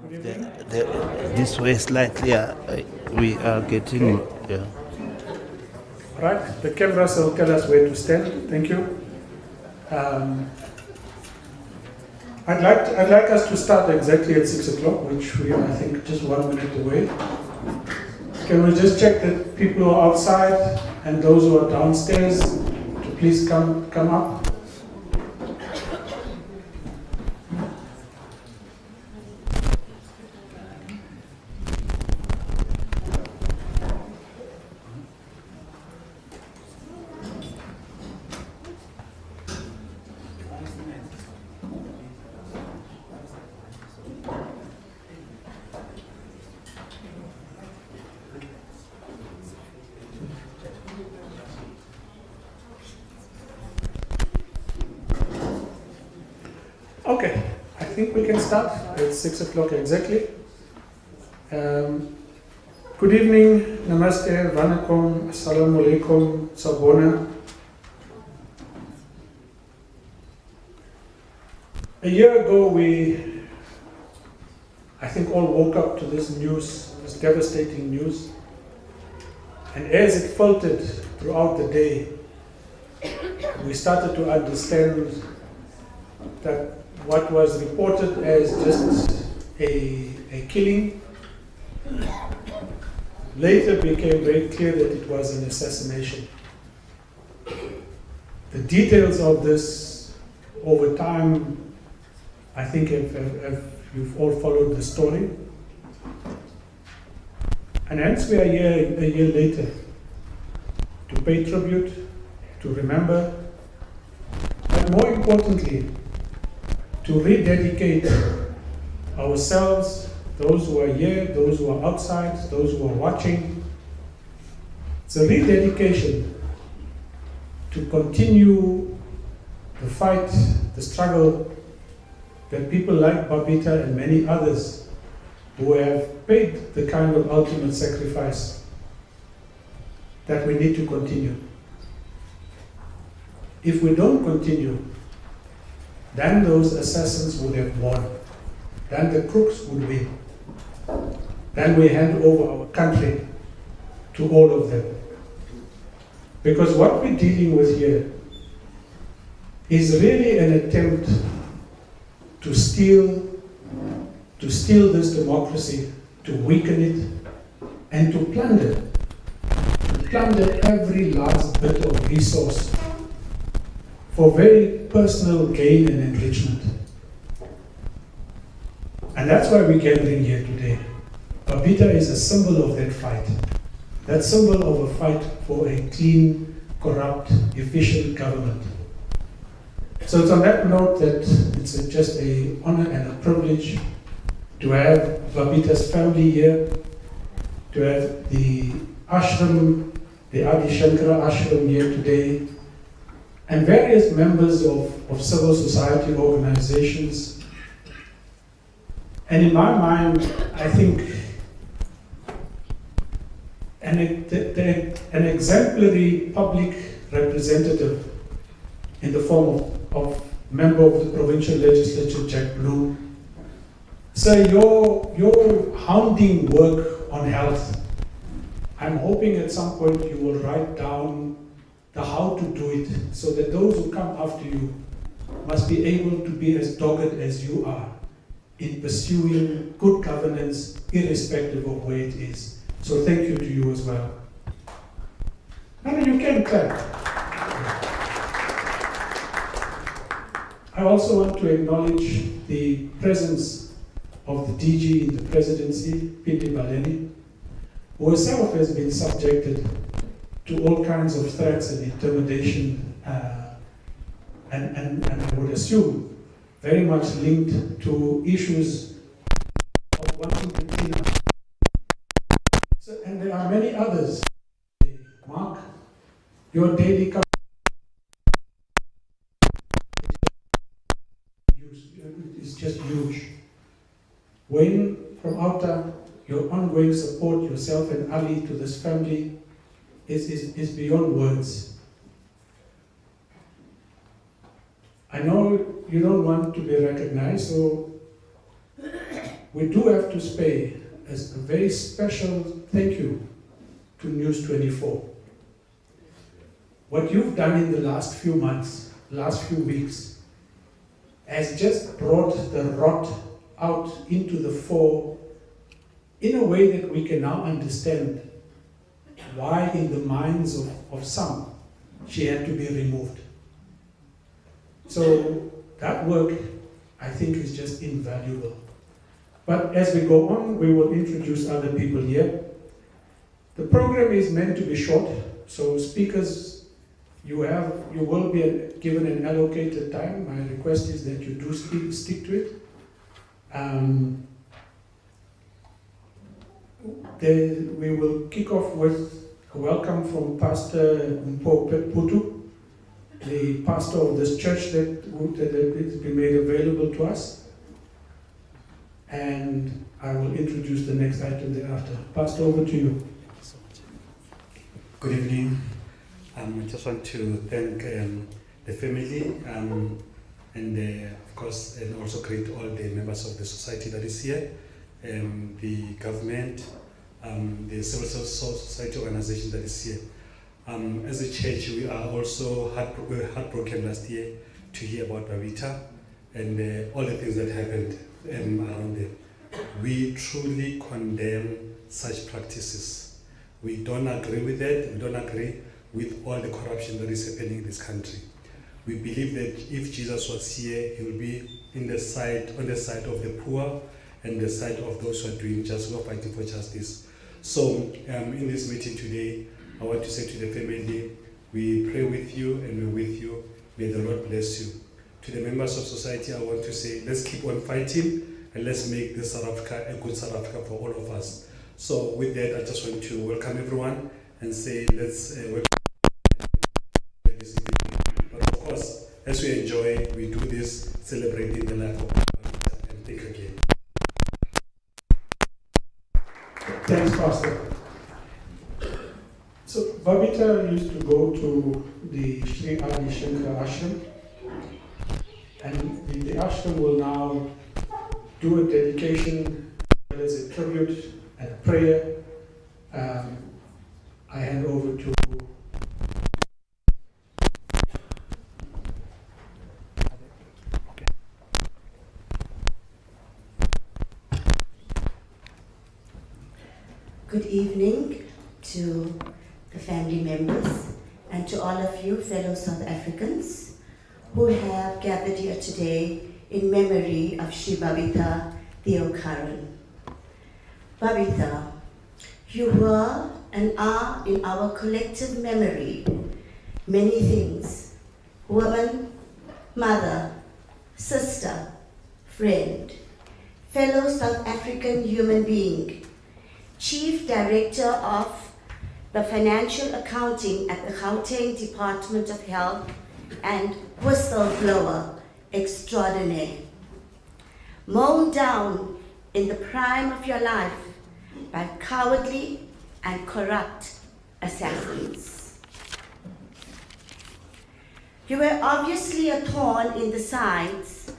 This way slightly, we are getting, yeah. Right, the cameras will tell us where to stand. Thank you. I'd like us to start exactly at 6 o'clock, which we are, I think, just 1 minute away. Can we just check that people who are outside and those who are downstairs to please come up? Okay, I think we can start at 6 o'clock exactly. Good evening, namaste, vanakkam, assalamu alaikum, sabona. A year ago we, I think, all woke up to this news, this devastating news. And as it filtered throughout the day, we started to understand that what was reported as just a killing later became very clear that it was an assassination. The details of this over time, I think you've all followed the story. And hence we are here a year later to pay tribute, to remember, but more importantly, to rededicate ourselves, those who are here, those who are outside, those who are watching. It's a rededication to continue the fight, the struggle that people like Babita and many others who have paid the kind of ultimate sacrifice that we need to continue. If we don't continue, then those assassins would have won. Then the crooks would win. Then we hand over our country to all of them. Because what we're dealing with here is really an attempt to steal this democracy, to weaken it, and to plunder every last bit of resource for very personal gain and enrichment. And that's why we're gathering here today. Babita is a symbol of that fight. That symbol of a fight for a clean, corrupt, efficient government. So it's on that note that it's just an honor and a privilege to have Babita's family here, to have the ashram, the Adi Shankara ashram here today, and various members of civil society organizations. And in my mind, I think an exemplary public representative in the form of member of the provincial legislature, Jack Blue. So your hounding work on health, I'm hoping at some point you will write down the how to do it, so that those who come after you must be able to be as dogged as you are in pursuing good governance, irrespective of where it is. So thank you to you as well. And you can clap. I also want to acknowledge the presence of the DG in the presidency, Pindi Baleni, who herself has been subjected to all kinds of threats and intimidation, and I would assume very much linked to issues of wanting to clean up. So, and there are many others. Mark, your daily is just huge. Wayne from Outer, your ongoing support, yourself and Ali, to this family is beyond words. I know you don't want to be recognized, so we do have to pay a very special thank you to News 24. What you've done in the last few months, last few weeks, has just brought the rot out into the fore in a way that we can now understand why in the minds of some she had to be removed. So that work, I think, is just invaluable. But as we go on, we will introduce other people here. The program is meant to be short, so speakers, you will be given an allocated time. My request is that you do stick to it. We will kick off with a welcome from Pastor Mpo Putu, the pastor of this church that has been made available to us. And I will introduce the next item thereafter. Pastor, over to you. Good evening. I just want to thank the family and of course, and also greet all the members of the society that is here, the government, the civil society organization that is here. As a church, we are also heartbroken last year to hear about Babita and all the things that happened around them. We truly condemn such practices. We don't agree with that. We don't agree with all the corruption that is happening in this country. We believe that if Jesus was here, he will be on the side of the poor and the side of those who are doing just, who are fighting for justice. So in this meeting today, I want to say to the family, we pray with you and we're with you. May the Lord bless you. To the members of society, I want to say, let's keep on fighting and let's make this South Africa a good South Africa for all of us. So with that, I just want to welcome everyone and say, let's welcome this evening. But of course, as we enjoy, we do this celebrating the life of Babita. And thank you again. Thanks, Pastor. So Babita used to go to the Sri Adi Shankar ashram, and the ashram will now do a dedication as a tribute and a prayer. I hand over to Good evening to the family members and to all of you fellow South Africans who have gathered here today in memory of Shri Babita Deokaran. Babita, you were and are in our collective memory many things: woman, mother, sister, friend, fellow South African human being, Chief Director of the Financial Accounting at the Gauteng Department of Health, and whistleblower extraordinaire. Mown down in the prime of your life by cowardly and corrupt assassins. You were obviously a thorn in the sides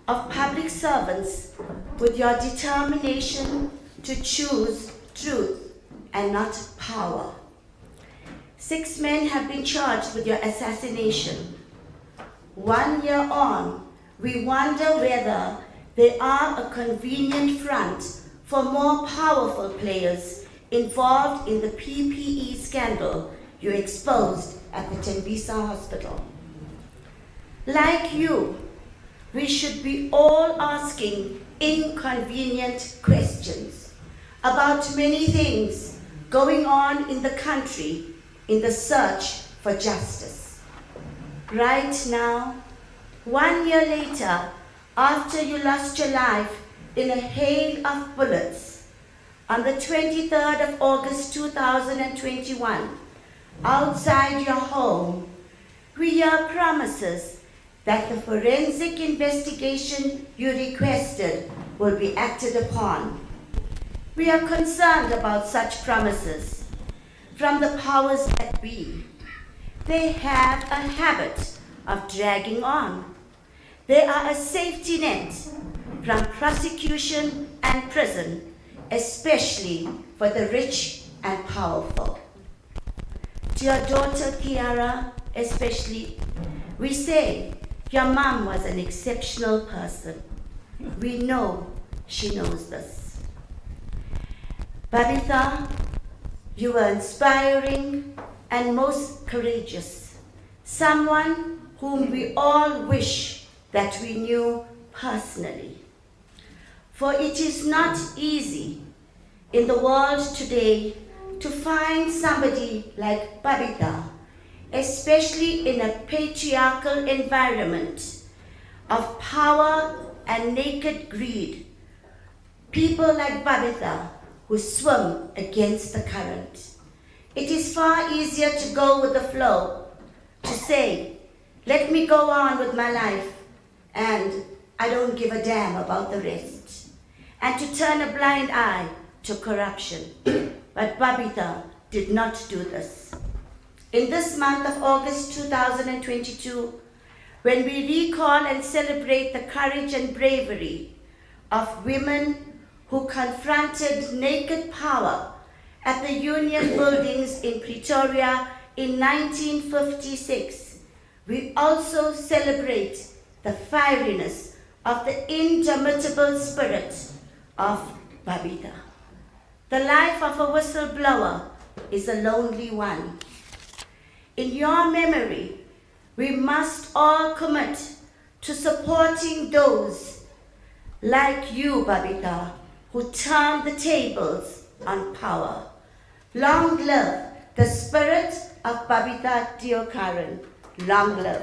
of public servants with your determination to choose truth and not power. 6 men have been charged with your assassination. 1 year on, we wonder whether they are a convenient front for more powerful players involved in the PPE scandal you exposed at the Tembisa Hospital. Like you, we should be all asking inconvenient questions about many things going on in the country in the search for justice. Right now, 1 year later, after you lost your life in a hail of bullets, on the 23rd of August 2021, outside your home, we hear promises that the forensic investigation you requested will be acted upon. We are concerned about such promises from the powers that be. They have a habit of dragging on. They are a safety net from prosecution and prison, especially for the rich and powerful. To your daughter Kiara, especially, we say your mom was an exceptional person. We know she knows this. Babita, you were inspiring and most courageous, someone whom we all wish that we knew personally. For it is not easy in the world today to find somebody like Babita, especially in a patriarchal environment of power and naked greed. People like Babita who swim against the current. It is far easier to go with the flow, to say, let me go on with my life and I don't give a damn about the rest, and to turn a blind eye to corruption. But Babita did not do this. In this month of August 2022, when we recall and celebrate the courage and bravery of women who confronted naked power at the Union buildings in Pretoria in 1956, we also celebrate the fieriness of the indomitable spirit of Babita. The life of a whistleblower is a lonely one. In your memory, we must all commit to supporting those like you, Babita, who turned the tables on power. Long live the spirit of Babita Deokaran. Long live.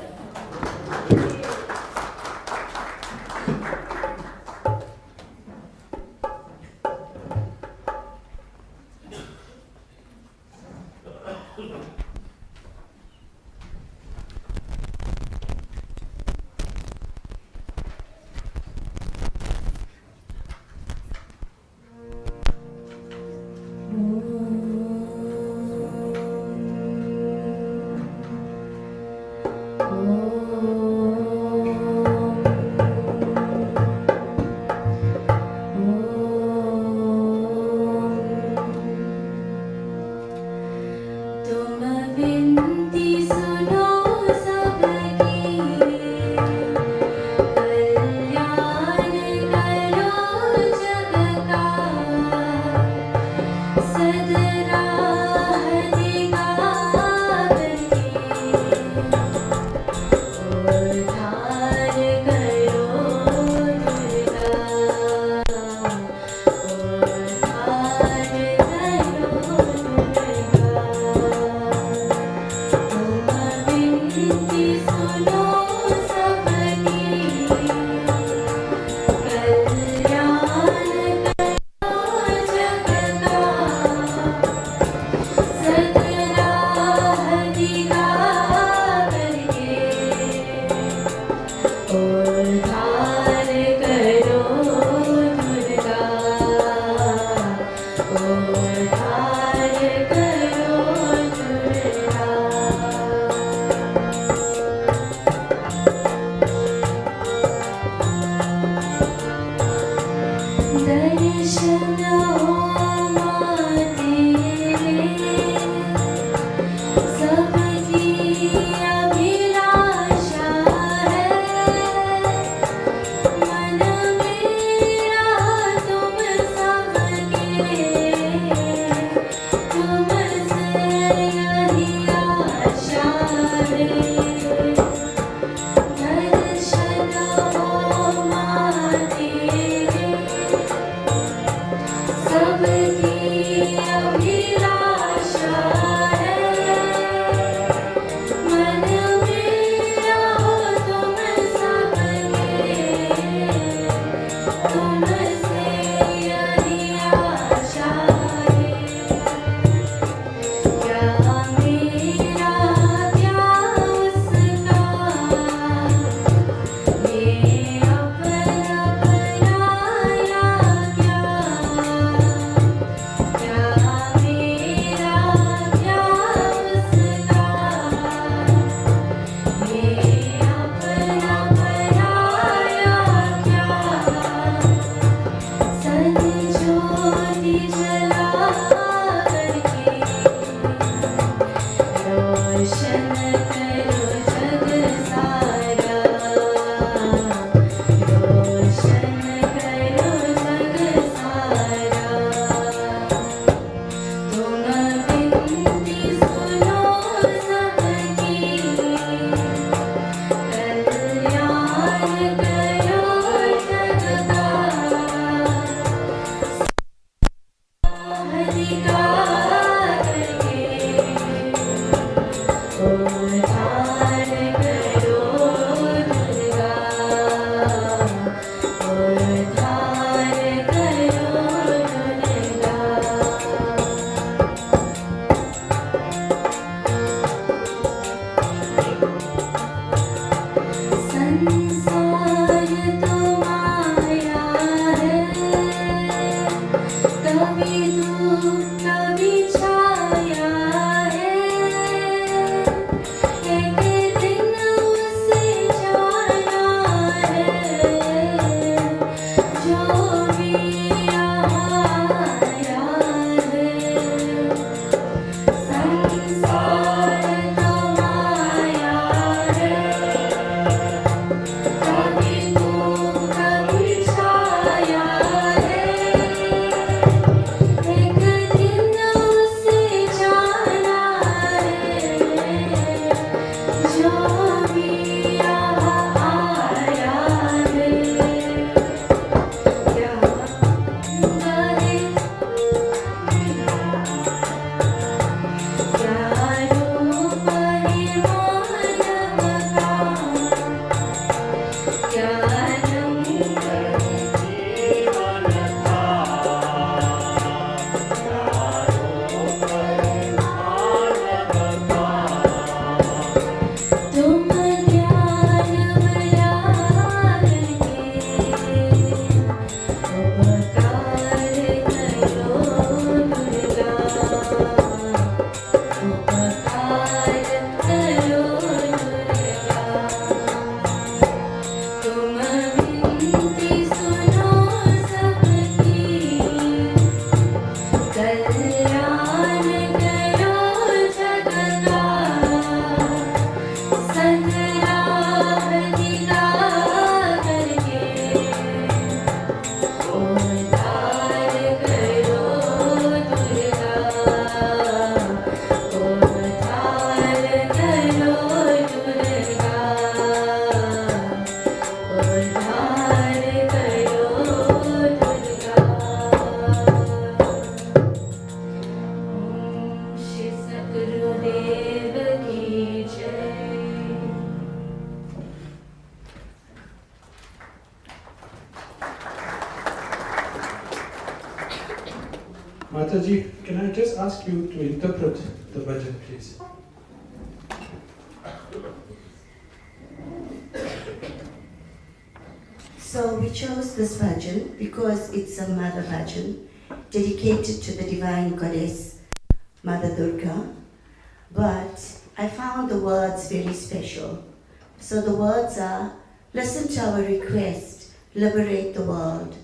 Mataji, can I just ask you to interpret the budget, please? So we chose this bhajan because it's a mother bhajan dedicated to the divine goddess Mother Durga. But I found the words very special. So the words are, listen to our request, liberate the world.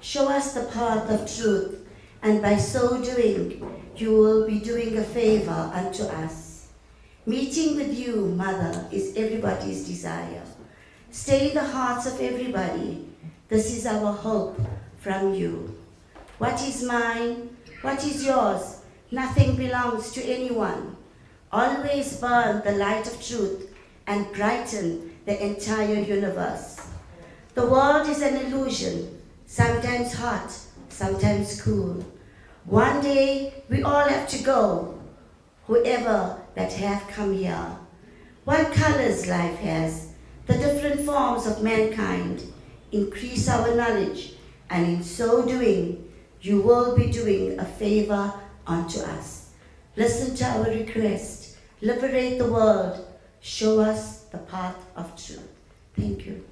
Show us the path of truth, and by so doing, you will be doing a favor unto us. Meeting with you, Mother, is everybody's desire. Stay in the hearts of everybody. This is our hope from you. What is mine? What is yours? Nothing belongs to anyone. Always burn the light of truth and brighten the entire universe. The world is an illusion, sometimes hot, sometimes cool. One day we all have to go, whoever that have come here. What colors life has, the different forms of mankind. Increase our knowledge, and in so doing, you will be doing a favor unto us. Listen to our request, liberate the world, show us the path of truth. Thank you.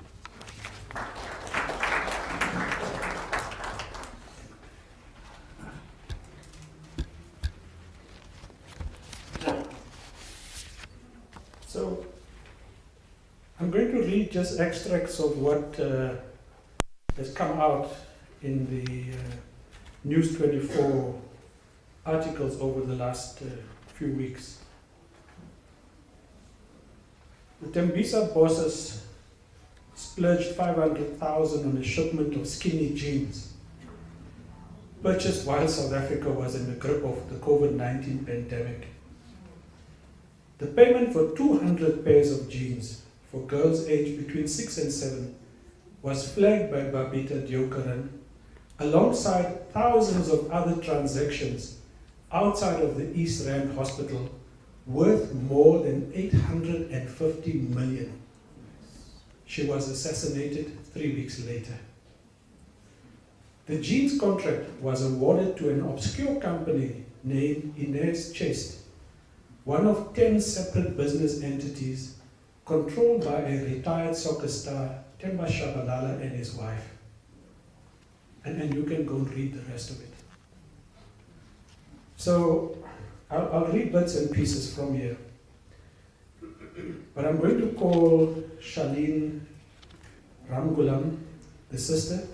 So, I'm going to read just extracts of what has come out in the News 24 articles over the last few weeks. The Tembisa bosses splurged 500,000 on a shipment of skinny jeans, purchased while South Africa was in the grip of the COVID-19 pandemic. The payment for 200 pairs of jeans for girls aged between 6 and 7 was flagged by Babita Deokaran alongside thousands of other transactions outside of the East Rand Hospital worth more than 850 million. She was assassinated 3 weeks later. The jeans contract was awarded to an obscure company named Inez Chest, one of 10 separate business entities controlled by a retired soccer star, Themba Shabalala, and his wife. And you can go and read the rest of it. So I'll read bits and pieces from here. But I'm going to call Shalene Ramgulam, the sister,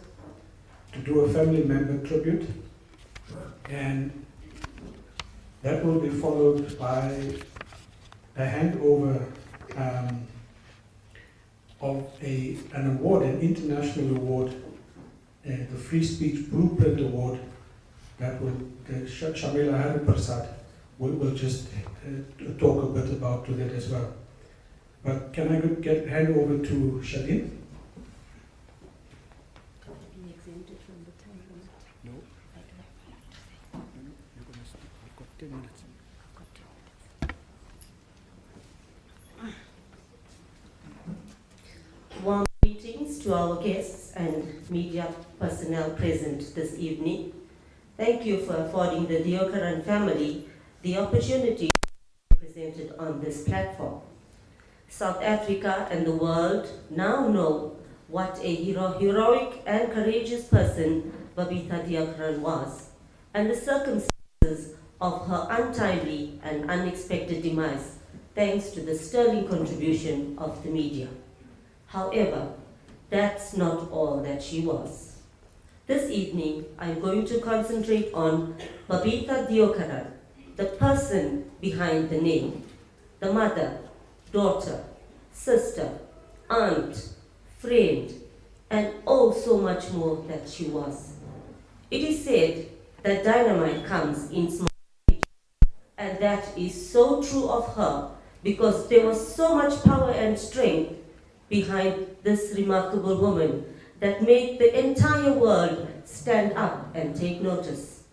to do a family member tribute. And that will be followed by a handover of an award, an international award, the Free Speech Blueprint Award, that will Shamila Hariprasad will just talk a bit about to that as well. But can I hand over to Shalene? No. You're going to speak. I've got 10 minutes. Warm greetings to our guests and media personnel present this evening. Thank you for affording the Deokaran family the opportunity to be presented on this platform. South Africa and the world now know what a heroic and courageous person Babita Deokaran was, and the circumstances of her untimely and unexpected demise, thanks to the sterling contribution of the media. However, that's not all that she was. This evening, I'm going to concentrate on Babita Deokaran, the person behind the name, the mother, daughter, sister, aunt, friend, and oh so much more that she was. It is said that dynamite comes in small packages, and that is so true of her because there was so much power and strength behind this remarkable woman that made the entire world stand up and take notice.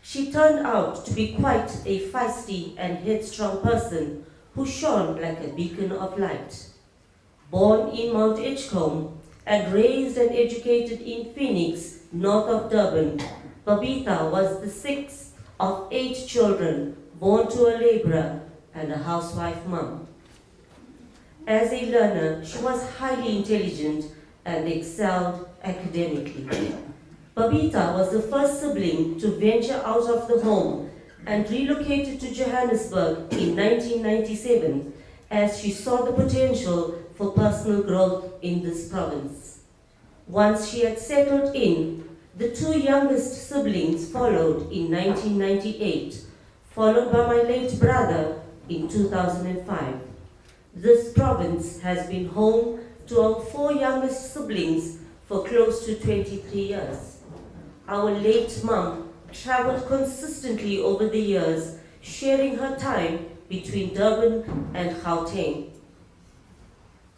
She turned out to be quite a feisty and headstrong person who shone like a beacon of light. Born in Mount Edgecombe and raised and educated in Phoenix, north of Durban, Babita was the sixth of 8 children born to a laborer and a housewife mom. As a learner, she was highly intelligent and excelled academically. Babita was the first sibling to venture out of the home and relocated to Johannesburg in 1997 as she saw the potential for personal growth in this province. Once she had settled in, the 2 youngest siblings followed in 1998, followed by my late brother in 2005. This province has been home to our 4 youngest siblings for close to 23 years. Our late mom traveled consistently over the years, sharing her time between Durban and Gauteng.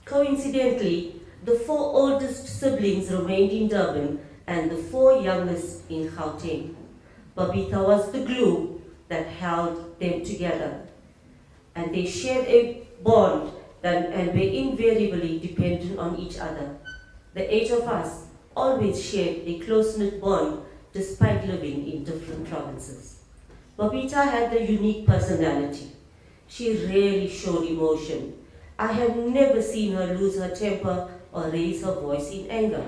Coincidentally, the 4 oldest siblings remained in Durban and the 4 youngest in Gauteng. Babita was the glue that held them together, and they shared a bond and were invariably dependent on each other. The 8 of us always shared a close-knit bond despite living in different provinces. Babita had a unique personality. She rarely showed emotion. I have never seen her lose her temper or raise her voice in anger.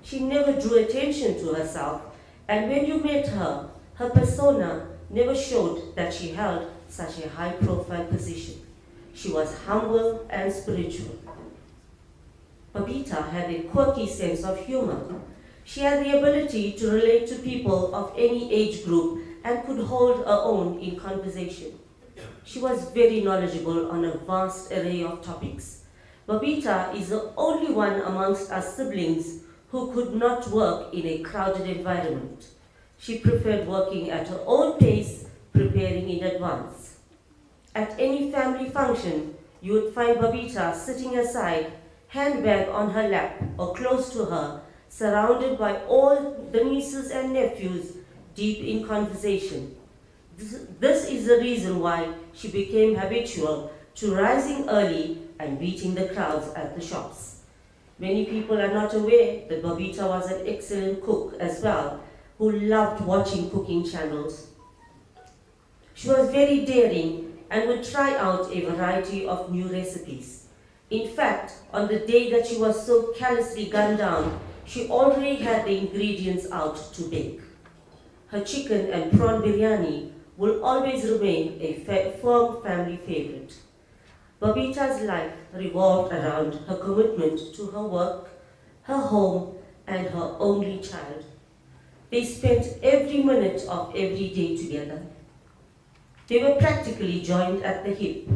She never drew attention to herself, and when you met her, her persona never showed that she held such a high-profile position. She was humble and spiritual. Babita had a quirky sense of humor. She had the ability to relate to people of any age group and could hold her own in conversation. She was very knowledgeable on a vast array of topics. Babita is the only one amongst us siblings who could not work in a crowded environment. She preferred working at her own pace, preparing in advance. At any family function, you would find Babita sitting aside, handbag on her lap or close to her, surrounded by all the nieces and nephews, deep in conversation. This is the reason why she became habitual to rising early and beating the crowds at the shops. Many people are not aware that Babita was an excellent cook as well, who loved watching cooking channels. She was very daring and would try out a variety of new recipes. In fact, on the day that she was so callously gunned down, she already had the ingredients out to bake. Her chicken and prawn biryani will always remain a firm family favorite. Babita's life revolved around her commitment to her work, her home, and her only child. They spent every minute of every day together. They were practically joined at the hip.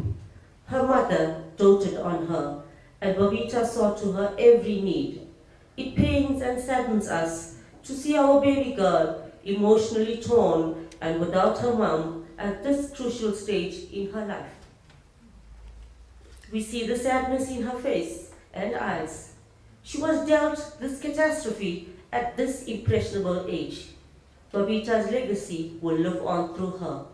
Her mother doted on her, and Babita saw to her every need. It pains and saddens us to see our baby girl emotionally torn and without her mom at this crucial stage in her life. We see the sadness in her face and eyes. She was dealt this catastrophe at this impressionable age. Babita's legacy will live on through her,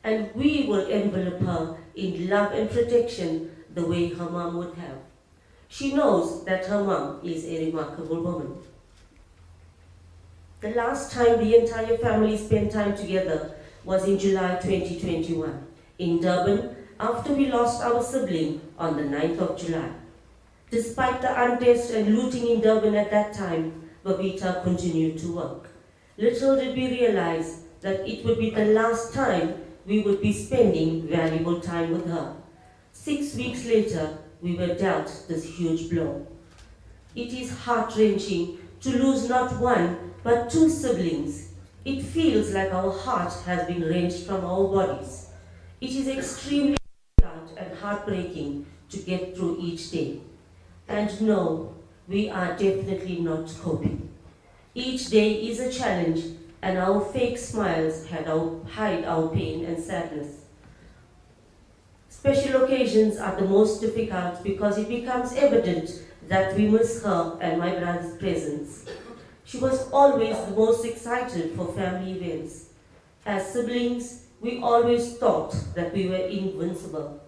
and we will envelop her in love and protection the way her mom would have. She knows that her mom is a remarkable woman. The last time the entire family spent time together was in July 2021 in Durban, after we lost our sibling on the 9th of July. Despite the unrest and looting in Durban at that time, Babita continued to work. Little did we realize that it would be the last time we would be spending valuable time with her. 6 weeks later, we were dealt this huge blow. It is heart-wrenching to lose not one, but 2 siblings. It feels like our heart has been wrenched from our bodies. It is extremely difficult and heartbreaking to get through each day. And no, we are definitely not coping. Each day is a challenge, and our fake smiles hide our pain and sadness. Special occasions are the most difficult because it becomes evident that we miss her and my brother's presence. She was always the most excited for family events. As siblings, we always thought that we were invincible.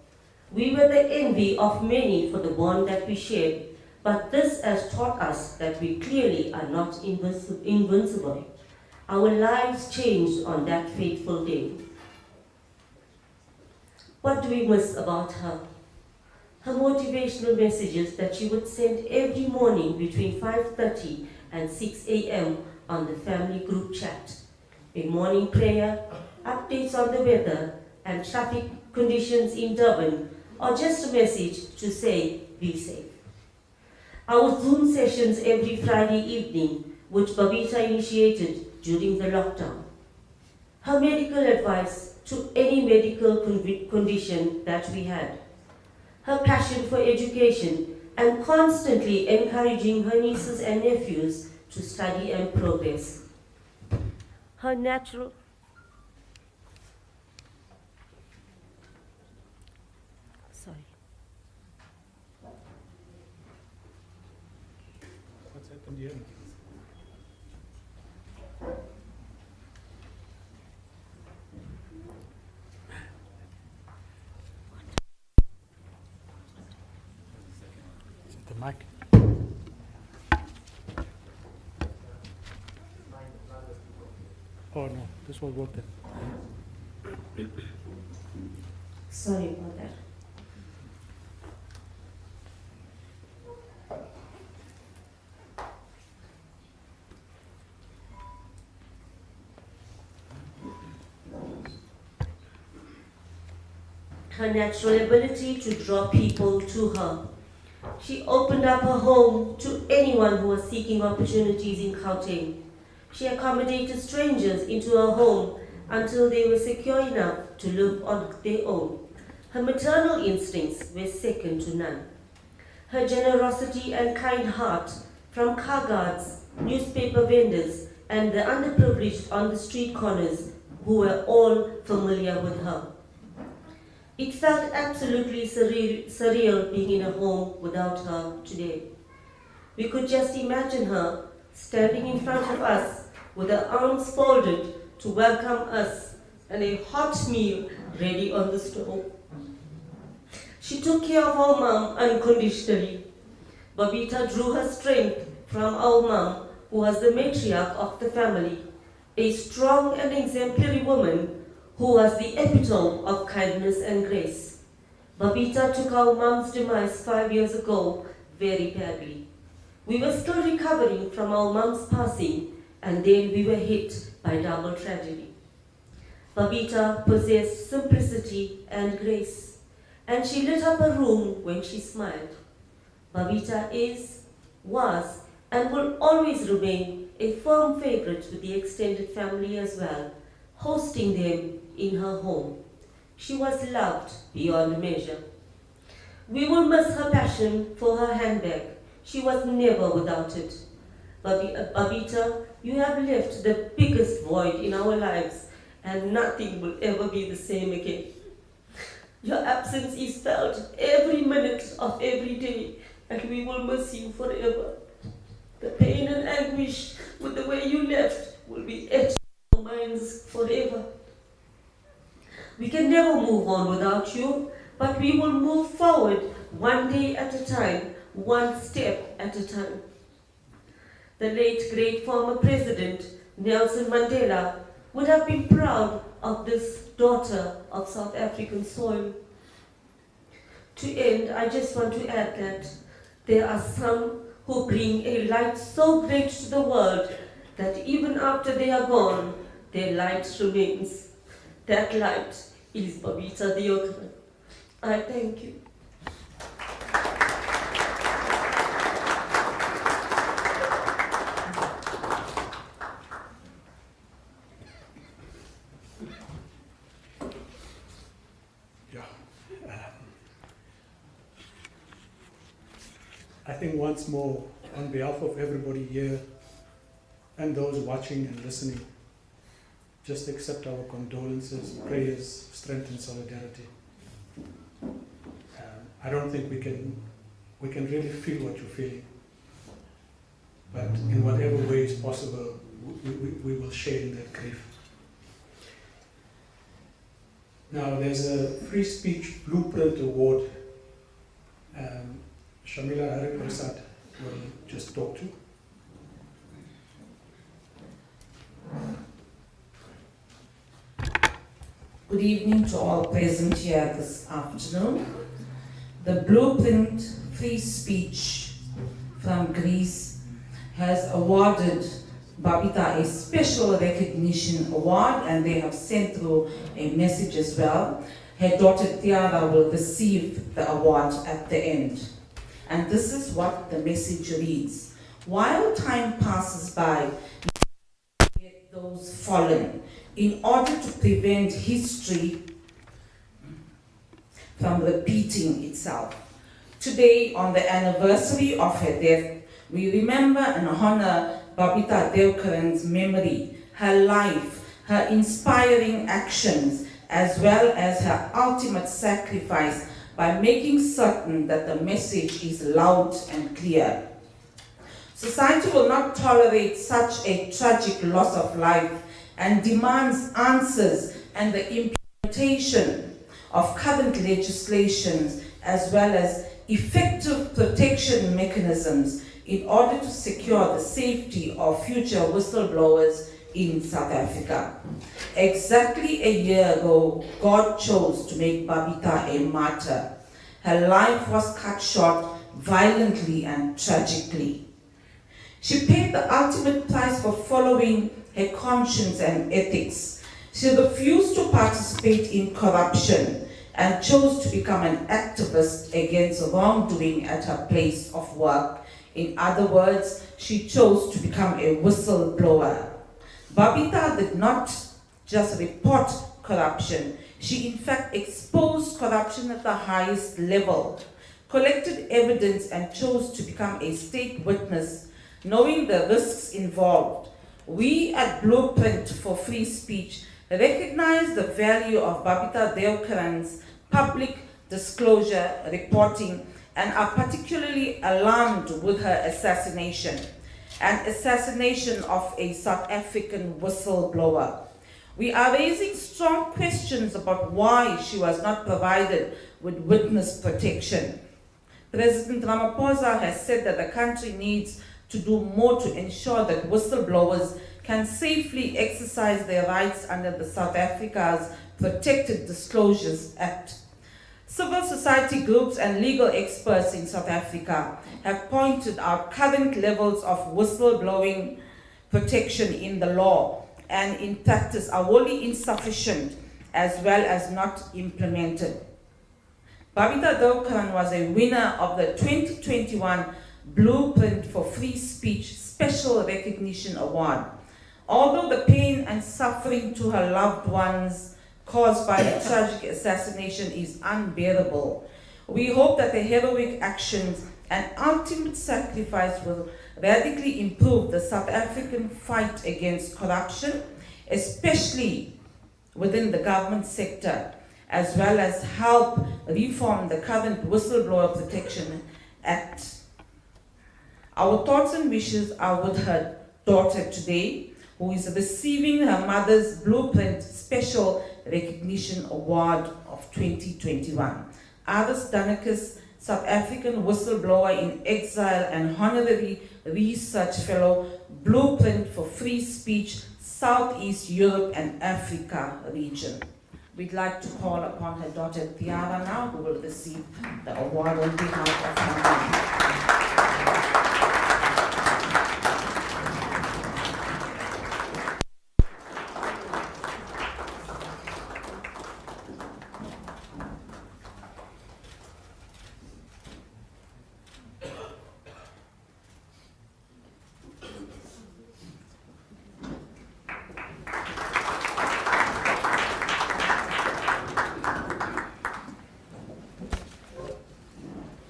We were the envy of many for the bond that we shared, but this has taught us that we clearly are not invincible. Our lives changed on that fateful day. What do we miss about her? Her motivational messages that she would send every morning between 5:30 and 6 a.m. on the family group chat. A morning prayer, updates on the weather and traffic conditions in Durban, or just a message to say, be safe. Our Zoom sessions every Friday evening, which Babita initiated during the lockdown. Her medical advice to any medical condition that we had. Her passion for education and constantly encouraging her nieces and nephews to study and progress. Her natural What's happened here? Is it the mic? Oh no, this was working. Sorry about that. Her natural ability to draw people to her. She opened up her home to anyone who was seeking opportunities in Gauteng. She accommodated strangers into her home until they were secure enough to live on their own. Her maternal instincts were second to none. Her generosity and kind heart from car guards, newspaper vendors, and the underprivileged on the street corners who were all familiar with her. It felt absolutely surreal being in a home without her today. We could just imagine her standing in front of us with her arms folded to welcome us and a hot meal ready on the stove. She took care of our mom unconditionally. Babita drew her strength from our mom, who was the matriarch of the family, a strong and exemplary woman who was the epitome of kindness and grace. Babita took our mom's demise 5 years ago very badly. We were still recovering from our mom's passing, and then we were hit by double tragedy. Babita possessed simplicity and grace, and she lit up a room when she smiled. Babita is, was, and will always remain a firm favorite with the extended family as well, hosting them in her home. She was loved beyond measure. We will miss her passion for her handbag. She was never without it. Babita, you have left the biggest void in our lives, and nothing will ever be the same again. Your absence is felt every minute of every day, and we will miss you forever. The pain and anguish with the way you left will be etched in our minds forever. We can never move on without you, but we will move forward one day at a time, one step at a time. The late great former president, Nelson Mandela, would have been proud of this daughter of South African soil. To end, I just want to add that there are some who bring a light so great to the world that even after they are gone, their light remains. That light is Babita Deokaran. I thank you. I think once more, on behalf of everybody here and those watching and listening, just accept our condolences, prayers, strength and solidarity. I don't think we can really feel what you're feeling, but in whatever way is possible, we will share in that grief. Now, there's a Free Speech Blueprint Award Shamila Hari-Prasad will just talk to. Good evening to all present here this afternoon. The Blueprint Free Speech from Greece has awarded Babita a special recognition award, and they have sent through a message as well. Her daughter Tiara will receive the award at the end. And this is what the message reads. While time passes by, yet those fallen, in order to prevent history from repeating itself. Today, on the anniversary of her death, we remember and honor Babita Deokaran's memory, her life, her inspiring actions, as well as her ultimate sacrifice by making certain that the message is loud and clear. Society will not tolerate such a tragic loss of life and demands answers and the implementation of current legislations as well as effective protection mechanisms in order to secure the safety of future whistleblowers in South Africa. Exactly a year ago, God chose to make Babita a martyr. Her life was cut short violently and tragically. She paid the ultimate price for following her conscience and ethics. She refused to participate in corruption and chose to become an activist against wrongdoing at her place of work. In other words, she chose to become a whistleblower. Babita did not just report corruption, she in fact exposed corruption at the highest level, collected evidence and chose to become a state witness, knowing the risks involved. We at Blueprint for Free Speech recognize the value of Babita Deokaran's public disclosure reporting and are particularly alarmed with her assassination, an assassination of a South African whistleblower. We are raising strong questions about why she was not provided with witness protection. President Ramaphosa has said that the country needs to do more to ensure that whistleblowers can safely exercise their rights under the South Africa's Protected Disclosures Act. Civil society groups and legal experts in South Africa have pointed out current levels of whistleblowing protection in the law and in practice are wholly insufficient as well as not implemented. Babita Deokaran was a winner of the 2021 Blueprint for Free Speech Special Recognition Award. Although the pain and suffering to her loved ones caused by the tragic assassination is unbearable, we hope that the heroic actions and ultimate sacrifice will radically improve the South African fight against corruption, especially within the government sector, as well as help reform the current Whistleblower Protection Act. Our thoughts and wishes are with her daughter today, who is receiving her mother's Blueprint Special Recognition Award of 2021. Aris Danakis, South African whistleblower in exile and honorary research fellow, Blueprint for Free Speech, Southeast Europe and Africa region. We'd like to call upon her daughter Tiara now, who will receive the award on behalf of her mom.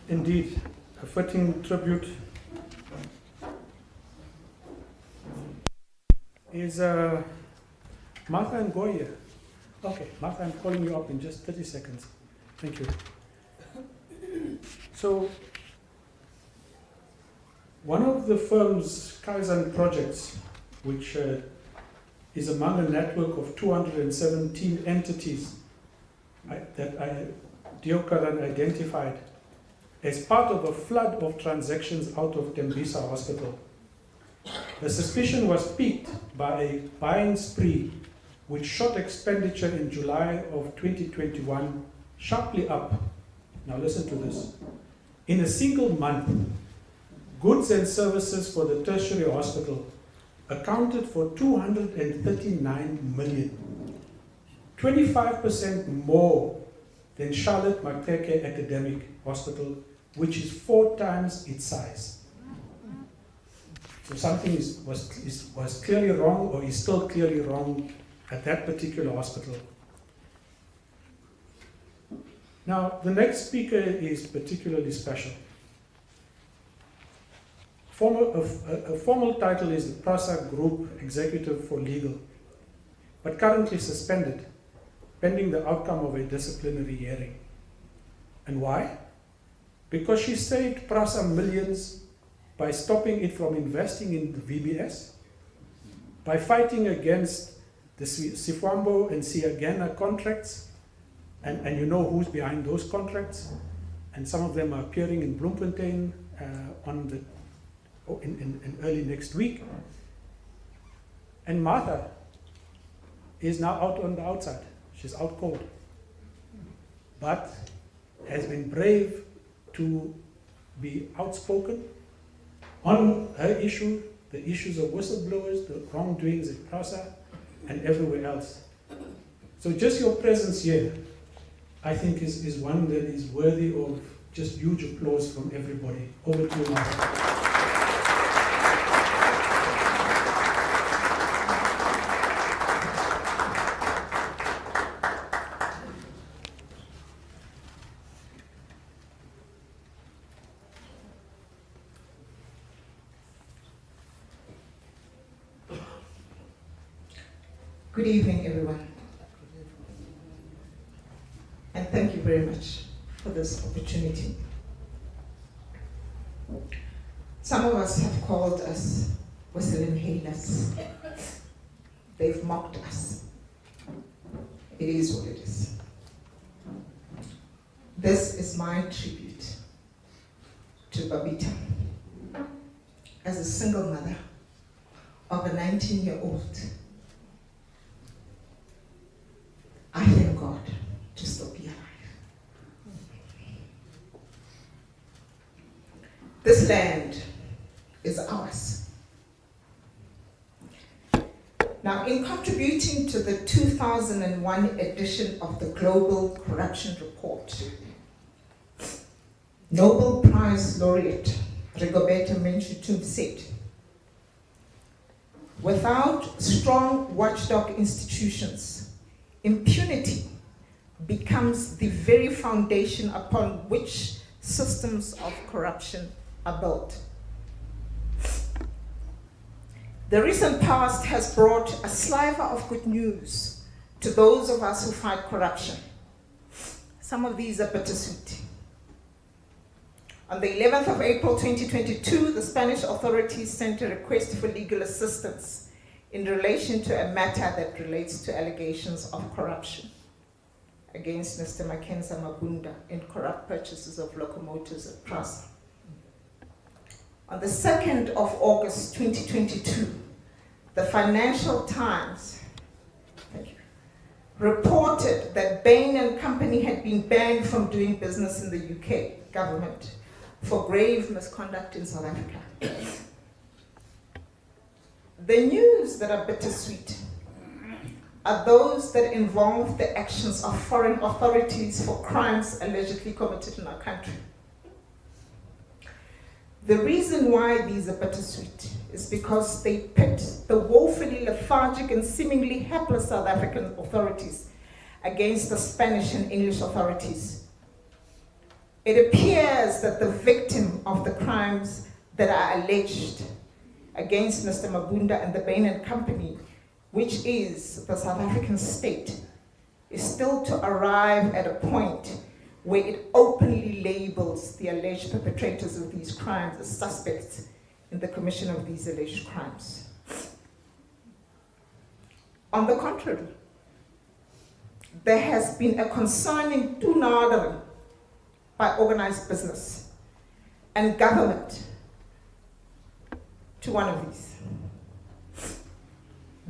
Indeed, a fitting tribute is Martha and Goya. Okay, Martha, I'm calling you up in just 30 seconds. Thank you. So, one of the firm's Kaizen projects, which is among a network of 217 entities that Deokaran identified as part of a flood of transactions out of Tembisa Hospital. The suspicion was piqued by a buying spree which shot expenditure in July of 2021 sharply up. Now listen to this. In a single month, goods and services for the tertiary hospital accounted for 239 million, 25% more than Charlotte Maxeke Academic Hospital, which is 4 times its size. So something was clearly wrong, or is still clearly wrong at that particular hospital. Now, the next speaker is particularly special. A formal title is the PRASA Group Executive for Legal, but currently suspended, pending the outcome of a disciplinary hearing. And why? Because she saved PRASA millions by stopping it from investing in the VBS, by fighting against the Sifwambo and Siagana contracts, and you know who's behind those contracts, and some of them are appearing in Bloemfontein in early next week. And Martha is now out on the outside. She's out cold, but has been brave to be outspoken on her issue, the issues of whistleblowers, the wrongdoings at PRASA, and everywhere else. So just your presence here, I think, is one that is worthy of just huge applause from everybody. Over to you, Martha. Good evening, everyone. And thank you very much for this opportunity. Some of us have called us whistle inhalers. They've mocked us. It is what it is. This is my tribute to Babita. As a single mother of a 19-year-old, I thank God to still be alive. This land is ours. Now, in contributing to the 2001 edition of the Global Corruption Report, Nobel Prize laureate Rigoberta Menchú said, "Without strong watchdog institutions, impunity becomes the very foundation upon which systems of corruption are built." The recent past has brought a sliver of good news to those of us who fight corruption. Some of these are bittersweet. On the 11th of April 2022, the Spanish authorities sent a request for legal assistance in relation to a matter that relates to allegations of corruption against Mr. Mackenzie Mabunda in corrupt purchases of locomotives at PRASA. On the 2nd of August 2022, the Financial Times reported that Bain & Company had been banned from doing business in the UK government for grave misconduct in South Africa. The news that are bittersweet are those that involve the actions of foreign authorities for crimes allegedly committed in our country. The reason why these are bittersweet is because they pit the woefully lethargic and seemingly helpless South African authorities against the Spanish and English authorities. It appears that the victim of the crimes that are alleged against Mr. Mabunda and the Bain & Company, which is the South African state, is still to arrive at a point where it openly labels the alleged perpetrators of these crimes as suspects in the commission of these alleged crimes. On the contrary, there has been a concerning toenadering by organized business and government to one of these.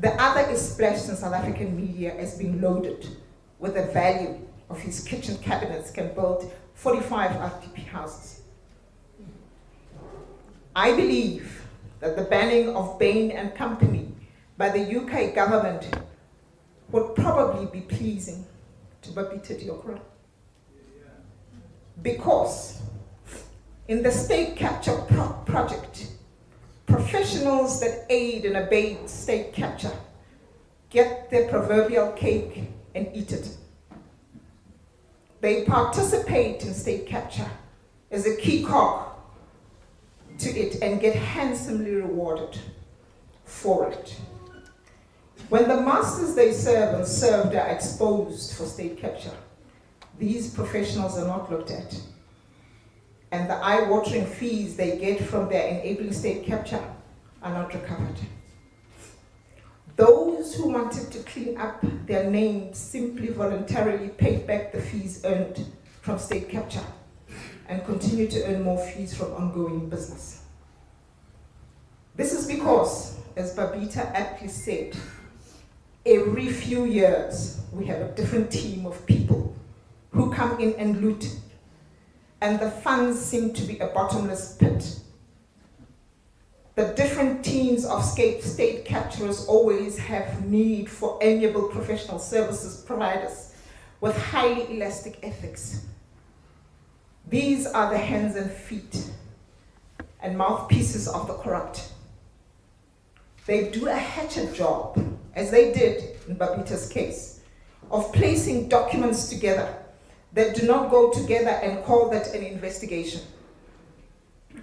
The other is splashed in South African media as being loaded with the value of his kitchen cabinets can build 45 RDP houses. I believe that the banning of Bain and Company by the UK government would probably be pleasing to Babita Deokaran. Because in the state capture project, professionals that aid and abet state capture get their proverbial cake and eat it. They participate in state capture as a key cog to it and get handsomely rewarded for it. When the masters they serve and served are exposed for state capture, these professionals are not looked at. And the eye-watering fees they get from their enabling state capture are not recovered. Those who wanted to clean up their names simply voluntarily paid back the fees earned from state capture and continue to earn more fees from ongoing business. This is because, as Babita aptly said, every few years we have a different team of people who come in and loot, and the funds seem to be a bottomless pit. The different teams of state capturers always have need for amiable professional services providers with highly elastic ethics. These are the hands and feet and mouthpieces of the corrupt. They do a hatchet job, as they did in Babita's case, of placing documents together that do not go together and call that an investigation.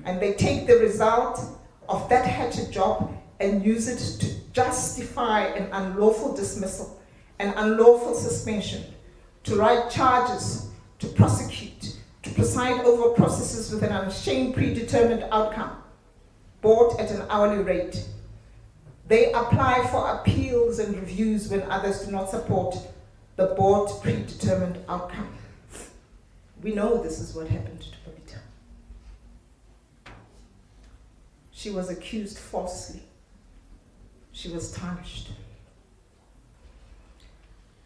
And they take the result of that hatchet job and use it to justify an unlawful dismissal, an unlawful suspension, to write charges, to prosecute, to preside over processes with an unashamed predetermined outcome, bought at an hourly rate. They apply for appeals and reviews when others do not support the bought predetermined outcome. We know this is what happened to Babita. She was accused falsely. She was tarnished.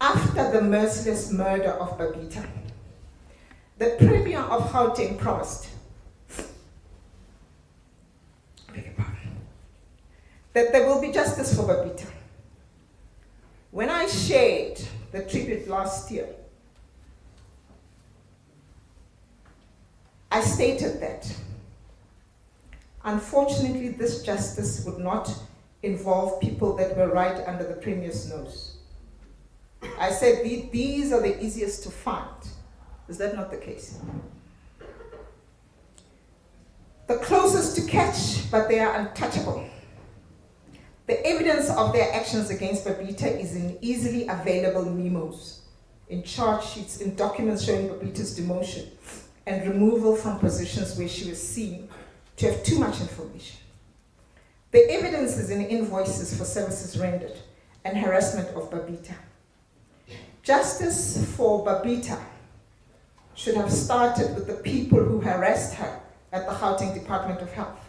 After the merciless murder of Babita, the Premier of Gauteng promised that there will be justice for Babita. When I shared the tribute last year, I stated that unfortunately this justice would not involve people that were right under the Premier's nose. I said these are the easiest to find. Is that not the case? The closest to catch, but they are untouchable. The evidence of their actions against Babita is in easily available memos, in charge sheets, in documents showing Babita's demotion and removal from positions where she was seen to have too much information. The evidence is in invoices for services rendered and harassment of Babita. Justice for Babita should have started with the people who harassed her at the Gauteng Department of Health.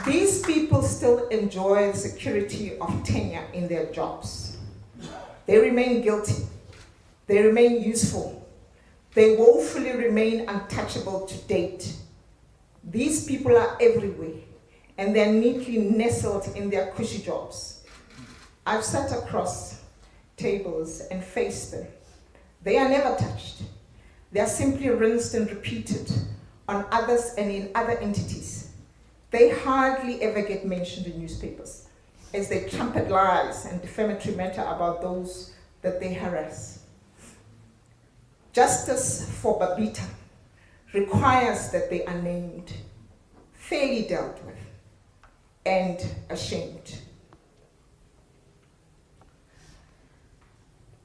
These people still enjoy the security of tenure in their jobs. They remain guilty. They remain useful. They woefully remain untouchable to date. These people are everywhere, and they're neatly nestled in their cushy jobs. I've sat across tables and faced them. They are never touched. They are simply rinsed and repeated on others and in other entities. They hardly ever get mentioned in newspapers as they trumpet lies and defamatory matter about those that they harass. Justice for Babita requires that they are named, fairly dealt with, and ashamed.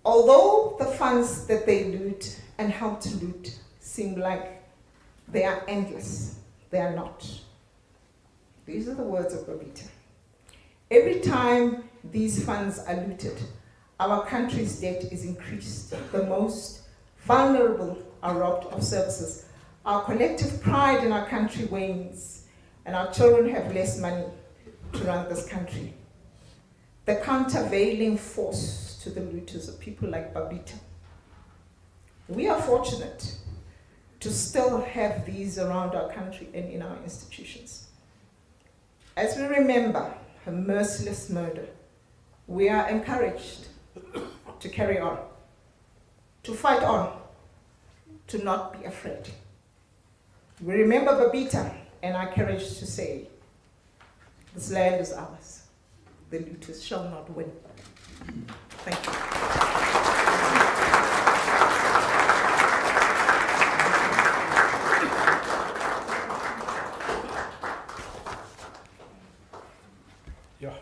Although the funds that they loot and help to loot seem like they are endless, they are not. These are the words of Babita. Every time these funds are looted, our country's debt is increased. The most vulnerable are robbed of services. Our collective pride in our country wanes, and our children have less money to run this country. The countervailing force to the looters are people like Babita. We are fortunate to still have these around our country and in our institutions. As we remember her merciless murder, we are encouraged to carry on, to fight on, to not be afraid. We remember Babita and our courage to say, this land is ours. The looters shall not win. Thank you. Yeah.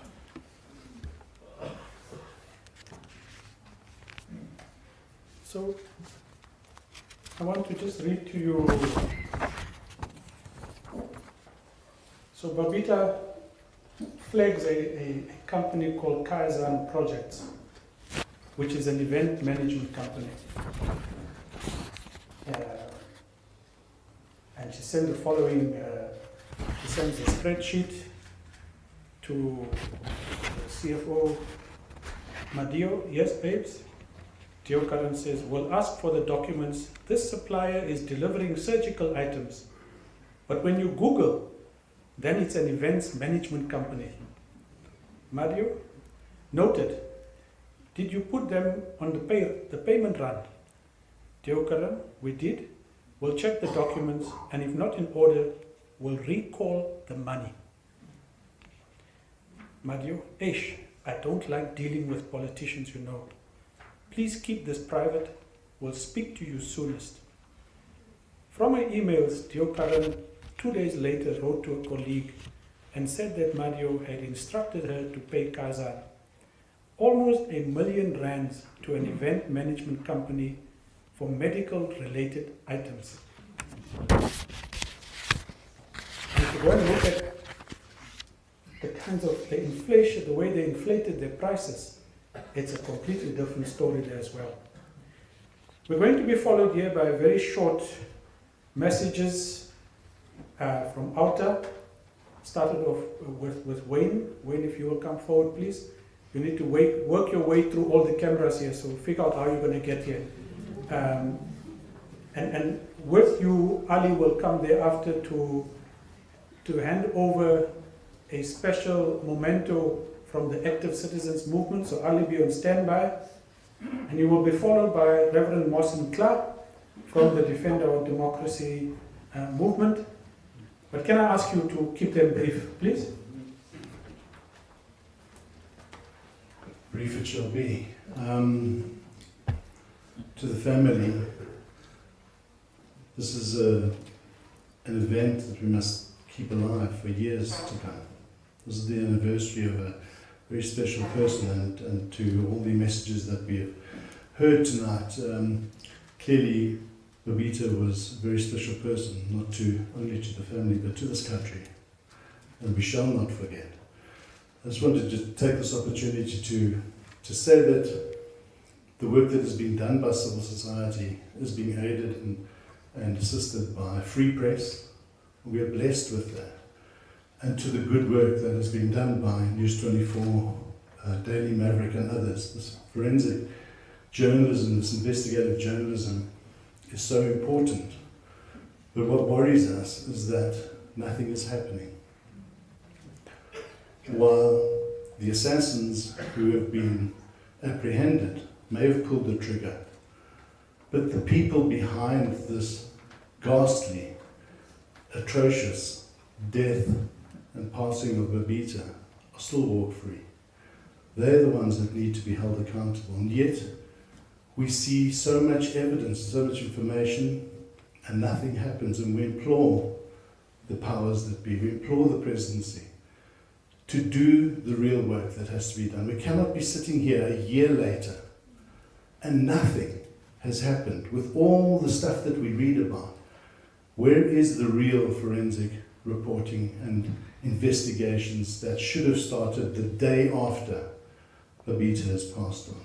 So, I want to just read to you. So Babita flags a company called Kaizen Projects, which is an event management company. And she sent the following, she sends a spreadsheet to CFO Madio. Yes, babes? Deokaran says, we'll ask for the documents. This supplier is delivering surgical items. But when you Google, then it's an events management company. Mario, noted. Did you put them on the payment run? Deokaran, we did. We'll check the documents, and if not in order, we'll recall the money. Mario, Ish, I don't like dealing with politicians, you know. Please keep this private. We'll speak to you soonest. From my emails, Deokaran 2 days later wrote to a colleague and said that Mario had instructed her to pay Kazan almost R1 million to an event management company for medical related items. And if you go and look at the kinds of the inflation, the way they inflated their prices, it's a completely different story there as well. We're going to be followed here by very short messages from Outer. Started off with Wayne. Wayne, if you will come forward, please. You need to work your way through all the cameras here, so figure out how you're going to get here. And with you, Ali will come thereafter to hand over a special memento from the Active Citizens Movement. So Ali, be on standby. And you will be followed by Reverend Mohsen Clark from the Defender of Democracy movement. But can I ask you to keep them brief, please? Brief it shall be. To the family, this is an event that we must keep alive for years to come. This is the anniversary of a very special person, and to all the messages that we have heard tonight, clearly Babita was a very special person, not only to the family, but to this country, and we shall not forget. I just wanted to take this opportunity to say that the work that is being done by civil society is being aided and assisted by Free Press. We are blessed with that. And to the good work that is being done by News 24, Daily Maverick and others. This forensic journalism, this investigative journalism is so important. But what worries us is that nothing is happening. While the assassins who have been apprehended may have pulled the trigger, but the people behind this ghastly, atrocious death and passing of Babita are still walk free. They're the ones that need to be held accountable. And yet, we see so much evidence, so much information, and nothing happens. And we implore the powers that be, we implore the presidency to do the real work that has to be done. We cannot be sitting here a year later and nothing has happened with all the stuff that we read about. Where is the real forensic reporting and investigations that should have started the day after Babita has passed on?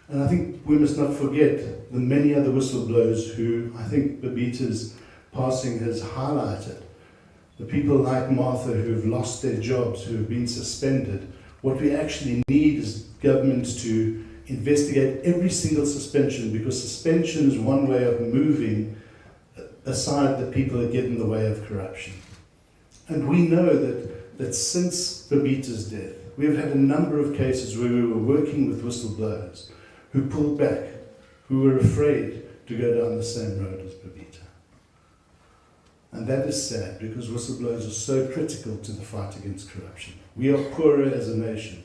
And I think we must not forget the many other whistleblowers who I think Babita's passing has highlighted. The people like Martha who have lost their jobs, who have been suspended. What we actually need is government to investigate every single suspension, because suspension is one way of moving aside the people that get in the way of corruption. And we know that since Babita's death, we've had a number of cases where we were working with whistleblowers who pulled back, who were afraid to go down the same road as Babita. And that is sad, because whistleblowers are so critical to the fight against corruption. We are poorer as a nation,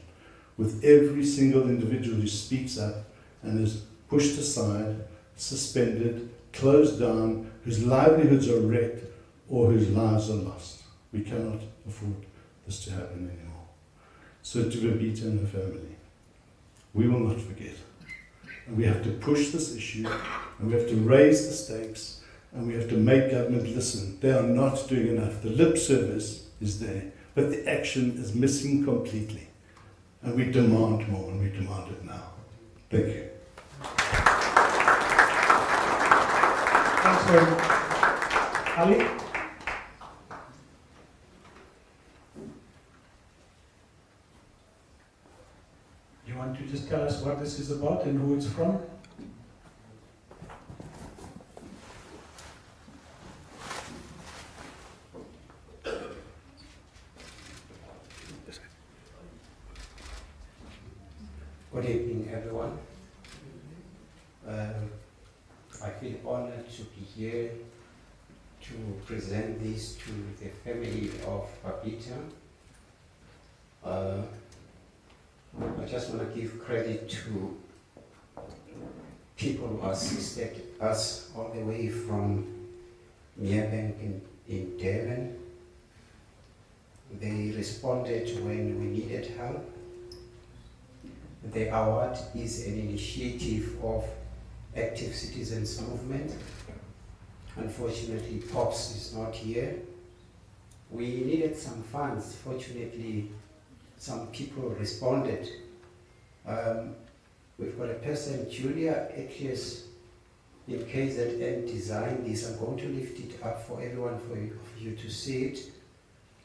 with every single individual who speaks up and is pushed aside, suspended, closed down, whose livelihoods are wrecked or whose lives are lost. We cannot afford this to happen anymore. So to Babita and her family, we will not forget. And we have to push this issue, and we have to raise the stakes, and we have to make government listen. They are not doing enough. The lip service is there, but the action is missing completely. And we demand more, and we demand it now. Thank you. Thanks, sir. Ali? You want to just tell us what this is about and who it's from? Good evening, everyone. I feel honored to be here to present this to the family of Babita. I just want to give credit to people who assisted us all the way from Merebank in Durban. They responded when we needed help. The award is an initiative of Active Citizens Movement. Unfortunately, Pops is not here. We needed some funds. Fortunately, some people responded. We've got a person, Julia Atlas, in KZN designed this. I'm going to lift it up for everyone, for you to see it.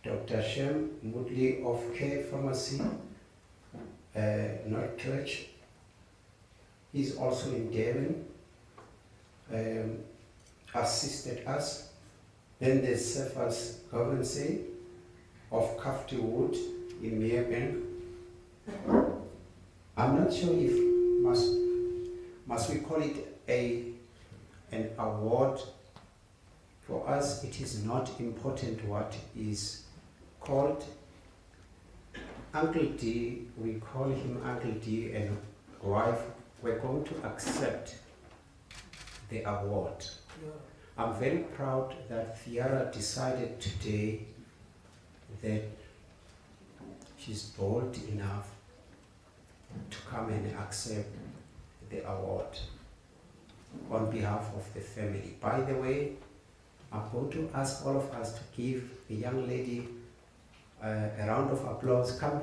Dr. Shem Mudley of Care Pharmacy, North Church. He's also in Durban, assisted us. Then there's Cephas Governance of Kafti Wood in Merebank. I'm not sure if must we call it an award. For us, it is not important what is called. Uncle D, we call him Uncle D, and wife, we're going to accept the award. Yeah. I'm very proud that Fiara decided today that she's bold enough to come and accept the award on behalf of the family. By the way, I'm going to ask all of us to give the young lady a round of applause. Come.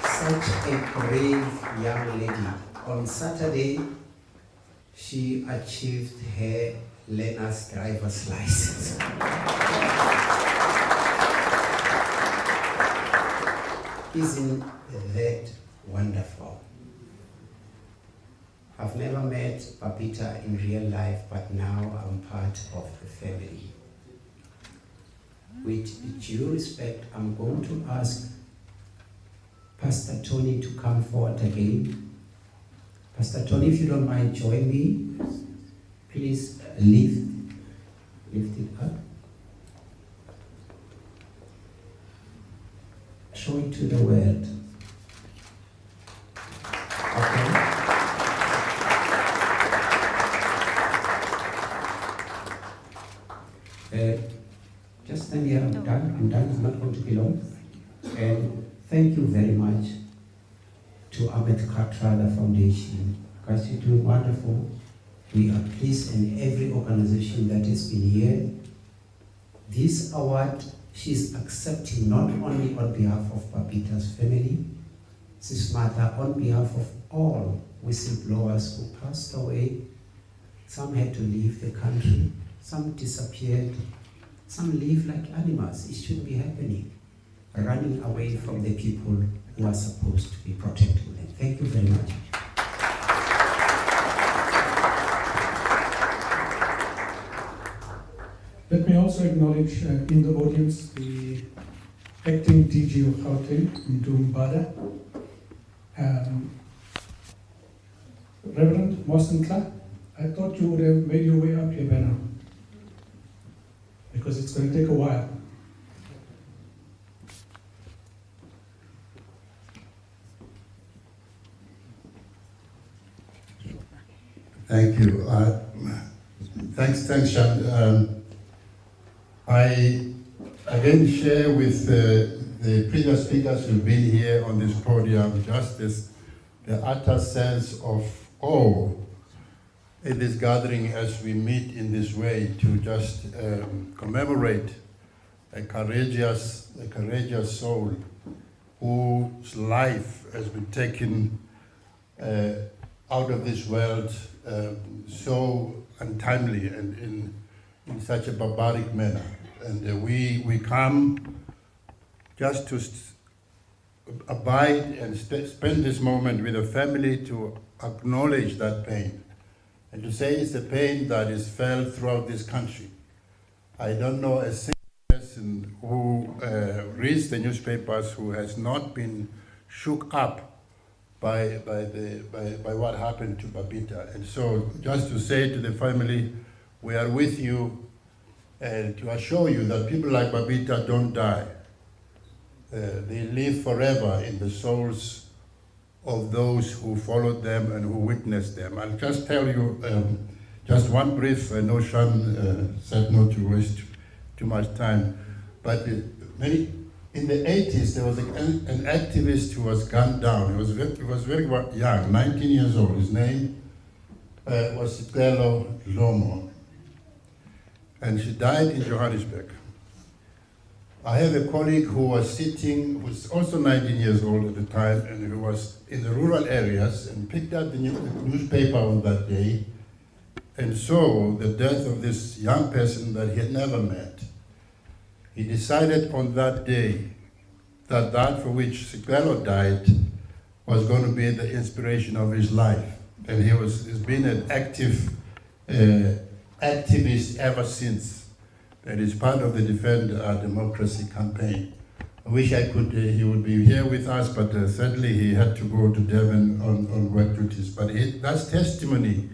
Such a brave young lady. On Saturday, she achieved her learner's driver's license. Isn't that wonderful? I've never met Babita in real life, but now I'm part of the family. With due respect, I'm going to ask Pastor Tony to come forward again. Pastor Tony, if you don't mind, join me. Please lift it up. Show it to the world. Okay. Just stand here. I'm done. I'm not going to be long. And thank you very much to Ahmed Kathrada Foundation. Guys, you're doing wonderful. We are pleased, and every organization that has been here, This award she's accepting not only on behalf of Babita's family, Sismata, on behalf of all whistleblowers who passed away. Some had to leave the country, some disappeared, some live like animals. It shouldn't be happening, running away from the people who are supposed to be protecting them. Thank you very much. Let me also acknowledge in the audience the acting DG of Gauteng, Mdum Bada, Reverend Mosenkla. I thought you would have made your way up here by now, because it's going to take a while. Thank you. Thanks, Sean. I again share with the previous speakers who've been here on this podium just the utter sense of awe in this gathering as we meet in this way to just commemorate a courageous soul whose life has been taken out of this world so untimely and in such a barbaric manner. And we come just to abide and spend this moment with the family to acknowledge that pain and to say it's a pain that is felt throughout this country. I don't know a single person who reads the newspapers who has not been shook up by what happened to Babita. And so just to say to the family, we are with you, and to assure you that people like Babita don't die. They live forever in the souls of those who followed them and who witnessed them. I'll just tell you just one brief, I know Sean said not to waste too much time, but in the 80s there was an activist who was gunned down. He was very young, 19 years old. His name was Sicelo Lomo. And she died in Johannesburg. I have a colleague who was sitting, who was also 19 years old at the time, and who was in the rural areas and picked up the newspaper on that day and saw the death of this young person that he had never met. He decided on that day that for which Sicelo died was going to be the inspiration of his life. And he's been an active activist ever since. That is part of the Defend Our Democracy campaign. I wish he would be here with us, but sadly he had to go to Devon on work duties. But that's testimony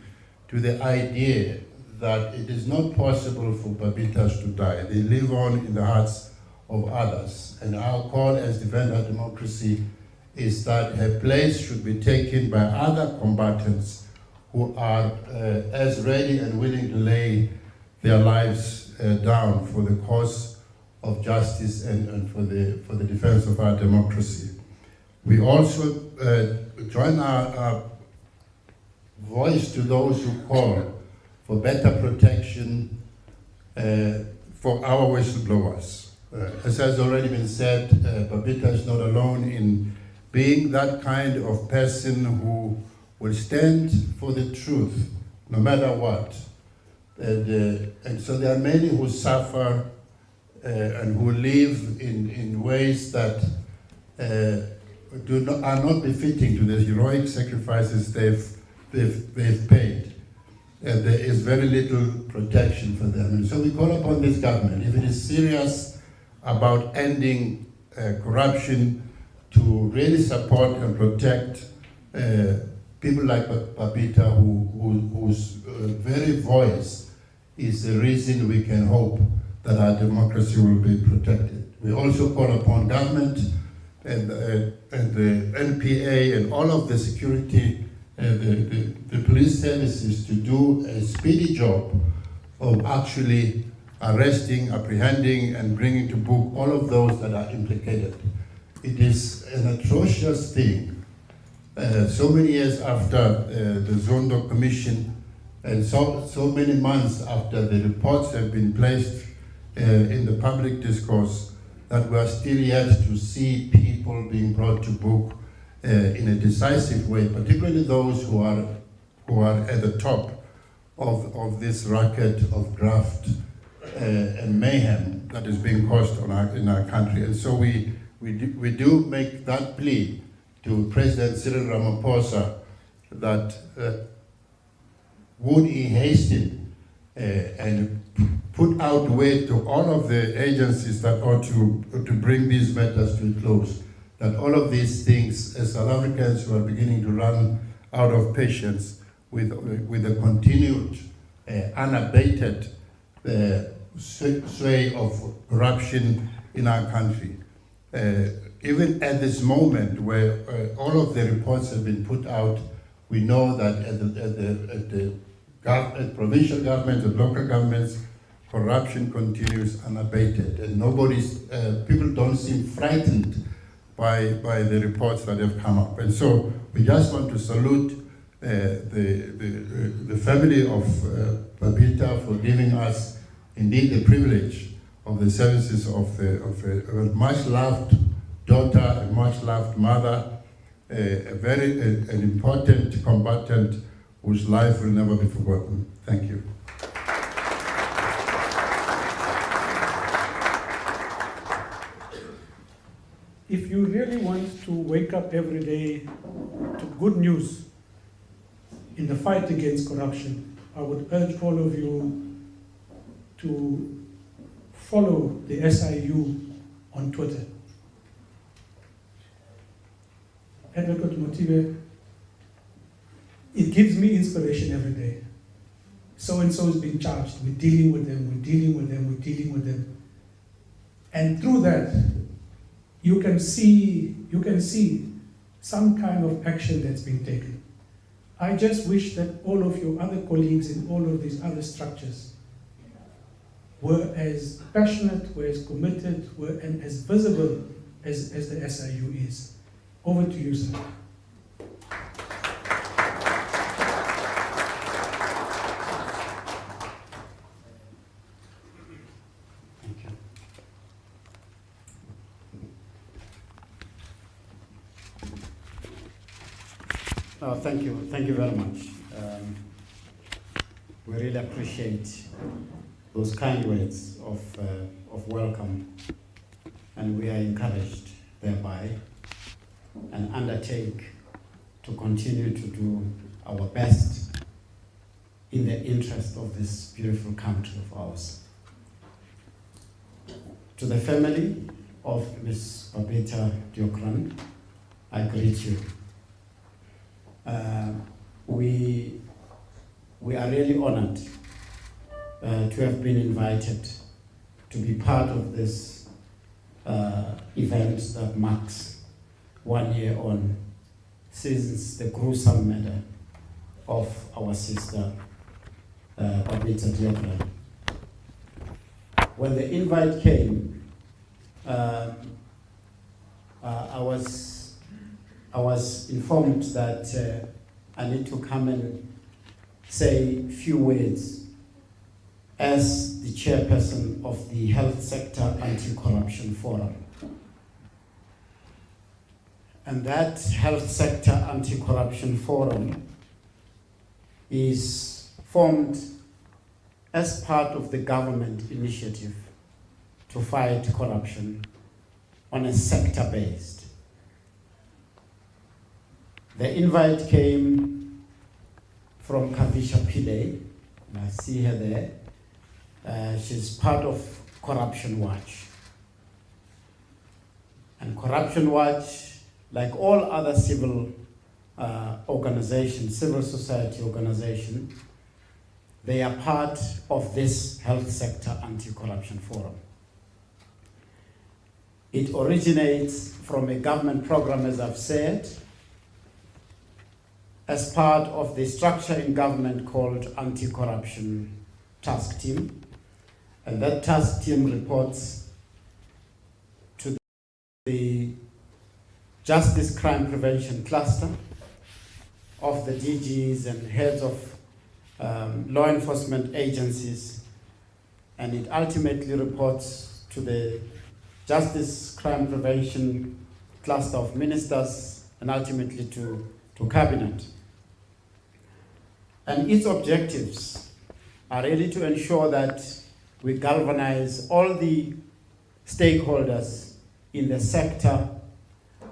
to the idea that it is not possible for Babitas to die. They live on in the hearts of others. And our call as Defend Our Democracy is that her place should be taken by other combatants who are as ready and willing to lay their lives down for the cause of justice and for the defense of our democracy. We also join our voice to those who call for better protection for our whistleblowers. As has already been said, Babita is not alone in being that kind of person who will stand for the truth, no matter what. And so there are many who suffer and who live in ways that are not befitting to the heroic sacrifices they've paid. And there is very little protection for them. And so we call upon this government, if it is serious about ending corruption, to really support and protect people like Babita, whose very voice is the reason we can hope that our democracy will be protected. We also call upon government and the NPA and all of the security, the police services to do a speedy job of actually arresting, apprehending, and bringing to book all of those that are implicated. It is an atrocious thing. So many years after the Zondo Commission, and so many months after the reports have been placed in the public discourse that we are still yet to see people being brought to book in a decisive way, particularly those who are at the top of this racket of graft and mayhem that is being caused in our country. And so we do make that plea to President Cyril Ramaphosa that would he hasten and put out weight to all of the agencies that ought to bring these matters to a close, that all of these things, as South Africans who are beginning to run out of patience with the continued, unabated sway of corruption in our country. Even at this moment where all of the reports have been put out, we know that at the provincial governments and local governments, corruption continues unabated, and people don't seem frightened by the reports that have come up. And so we just want to salute the family of Babita for giving us indeed the privilege of the services of a much loved daughter, a much loved mother, an important combatant whose life will never be forgotten. Thank you. If you really want to wake up every day to good news in the fight against corruption, I would urge all of you to follow the SIU on Twitter. Advocate Motibe, it gives me inspiration every day. So-and-so is being charged. We're dealing with them, we're dealing with them, we're dealing with them. And through that, you can see some kind of action that's been taken. I just wish that all of your other colleagues in all of these other structures were as passionate, were as committed, were as visible as the SIU is. Over to you, sir. Thank you. Thank you very much. We really appreciate those kind words of welcome, and we are encouraged thereby and undertake to continue to do our best in the interest of this beautiful country of ours. To the family of Ms. Babita Deokaran, I greet you. We are really honored to have been invited to be part of this event that marks 1 year on since the gruesome murder of our sister Babita Deokaran. When the invite came, I was informed that I need to come and say a few words as the chairperson of the Health Sector Anti-Corruption Forum. And that Health Sector Anti-Corruption Forum is formed as part of the government initiative to fight corruption on a sector-based. The invite came from Kavisha Pillay, and I see her there. She's part of Corruption Watch. And Corruption Watch, like all other civil organizations, civil society organizations, they are part of this Health Sector Anti-Corruption Forum. It originates from a government program, as I've said, as part of the structure in government called Anti-Corruption Task Team. And that task team reports to the Justice Crime Prevention Cluster of the DGs and heads of law enforcement agencies and it ultimately reports to the Justice Crime Prevention Cluster of Ministers and ultimately to Cabinet. And its objectives are really to ensure that we galvanize all the stakeholders in the sector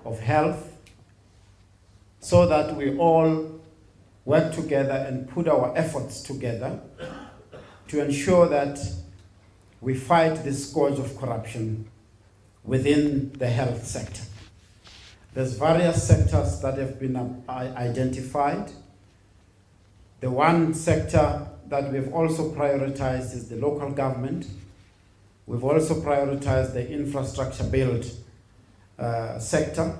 of health so that we all work together and put our efforts together to ensure that we fight this scourge of corruption within the health sector. There's various sectors that have been identified. The one sector that we've also prioritized is the local government. We've also prioritized the infrastructure build sector.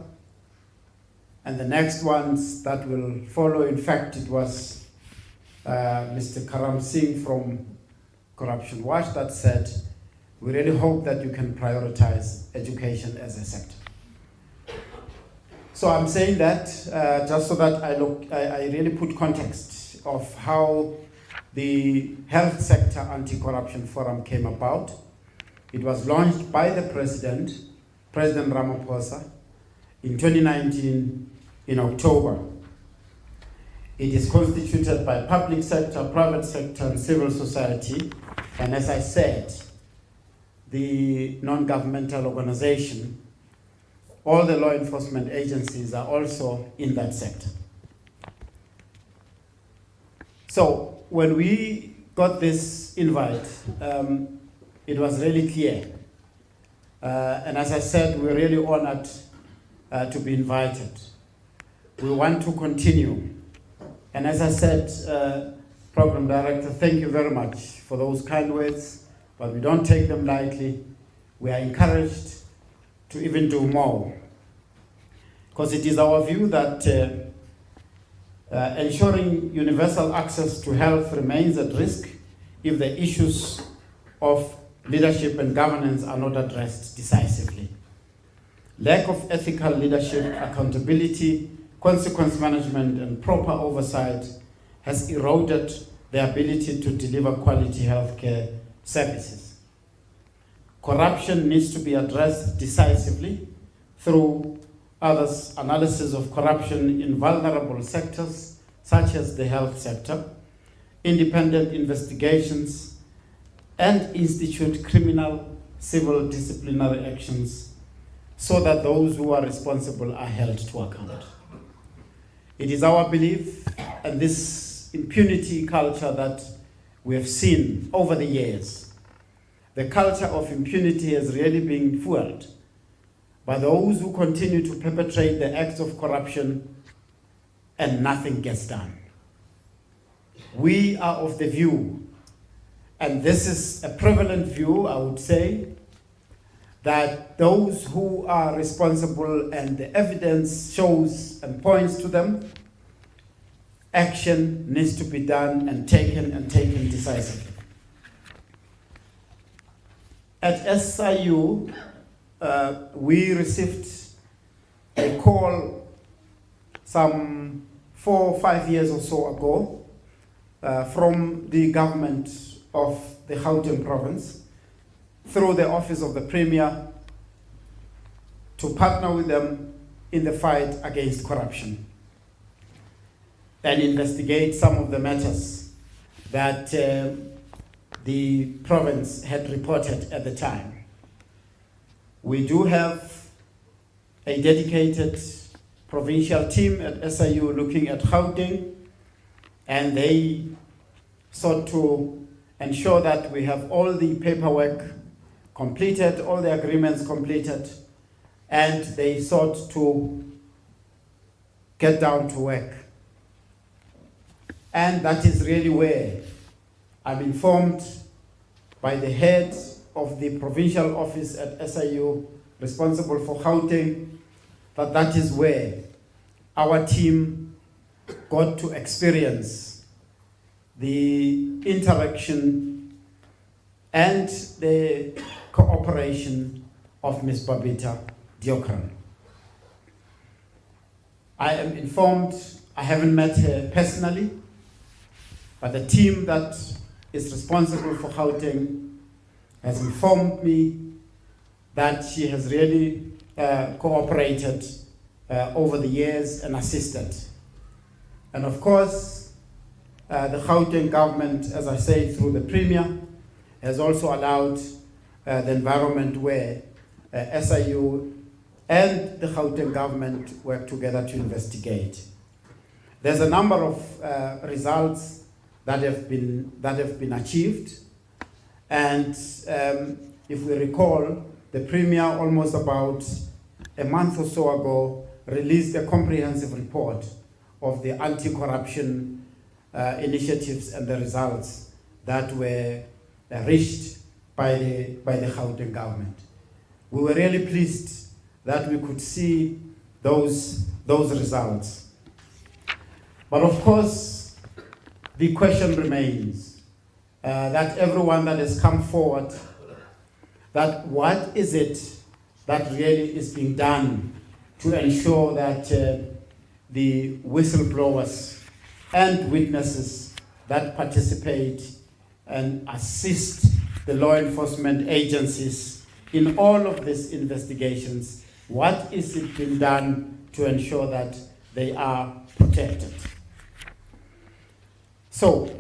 And the next ones that will follow, in fact, it was Mr. Karam Singh from Corruption Watch that said, we really hope that you can prioritize education as a sector. So I'm saying that just so that I really put context of how the Health Sector Anti-Corruption Forum came about. It was launched by the President Ramaphosa, in 2019 in October. It is constituted by public sector, private sector, and civil society. And as I said, the non-governmental organization, all the law enforcement agencies are also in that sector. So when we got this invite, it was really clear. And as I said, we're really honored to be invited. We want to continue. And as I said, Program Director, thank you very much for those kind words, but we don't take them lightly. We are encouraged to even do more. Because it is our view that ensuring universal access to health remains at risk if the issues of leadership and governance are not addressed decisively. Lack of ethical leadership, accountability, consequence management, and proper oversight has eroded the ability to deliver quality healthcare services. Corruption needs to be addressed decisively through others' analysis of corruption in vulnerable sectors, such as the health sector, independent investigations, and institute criminal civil disciplinary actions so that those who are responsible are held to account. It is our belief, and this impunity culture that we have seen over the years, the culture of impunity has really been fueled by those who continue to perpetrate the acts of corruption and nothing gets done. We are of the view, and this is a prevalent view, I would say, that those who are responsible and the evidence shows and points to them, action needs to be done and taken decisively. At SIU, we received a call some 4 or 5 years or so ago from the government of the Gauteng province through the Office of the Premier to partner with them in the fight against corruption and investigate some of the matters that the province had reported at the time. We do have a dedicated provincial team at SIU looking at Gauteng, and they sought to ensure that we have all the paperwork completed, all the agreements completed, and they sought to get down to work. And that is really where I'm informed by the head of the provincial office at SIU responsible for Gauteng that is where our team got to experience the interaction and the cooperation of Ms. Babita Deokaran. I am informed, I haven't met her personally, but the team that is responsible for Gauteng has informed me that she has really cooperated over the years and assisted. And of course, the Gauteng government, as I say, through the Premier, has also allowed the environment where SIU and the Gauteng government work together to investigate. There's a number of results that have been achieved, and if we recall, the Premier almost about a month or so ago released a comprehensive report of the anti-corruption initiatives and the results that were reached by the Gauteng government. We were really pleased that we could see those results. But of course, the question remains that everyone that has come forward, that what is it that really is being done to ensure that the whistleblowers and witnesses that participate and assist the law enforcement agencies in all of these investigations, what is it being done to ensure that they are protected? So,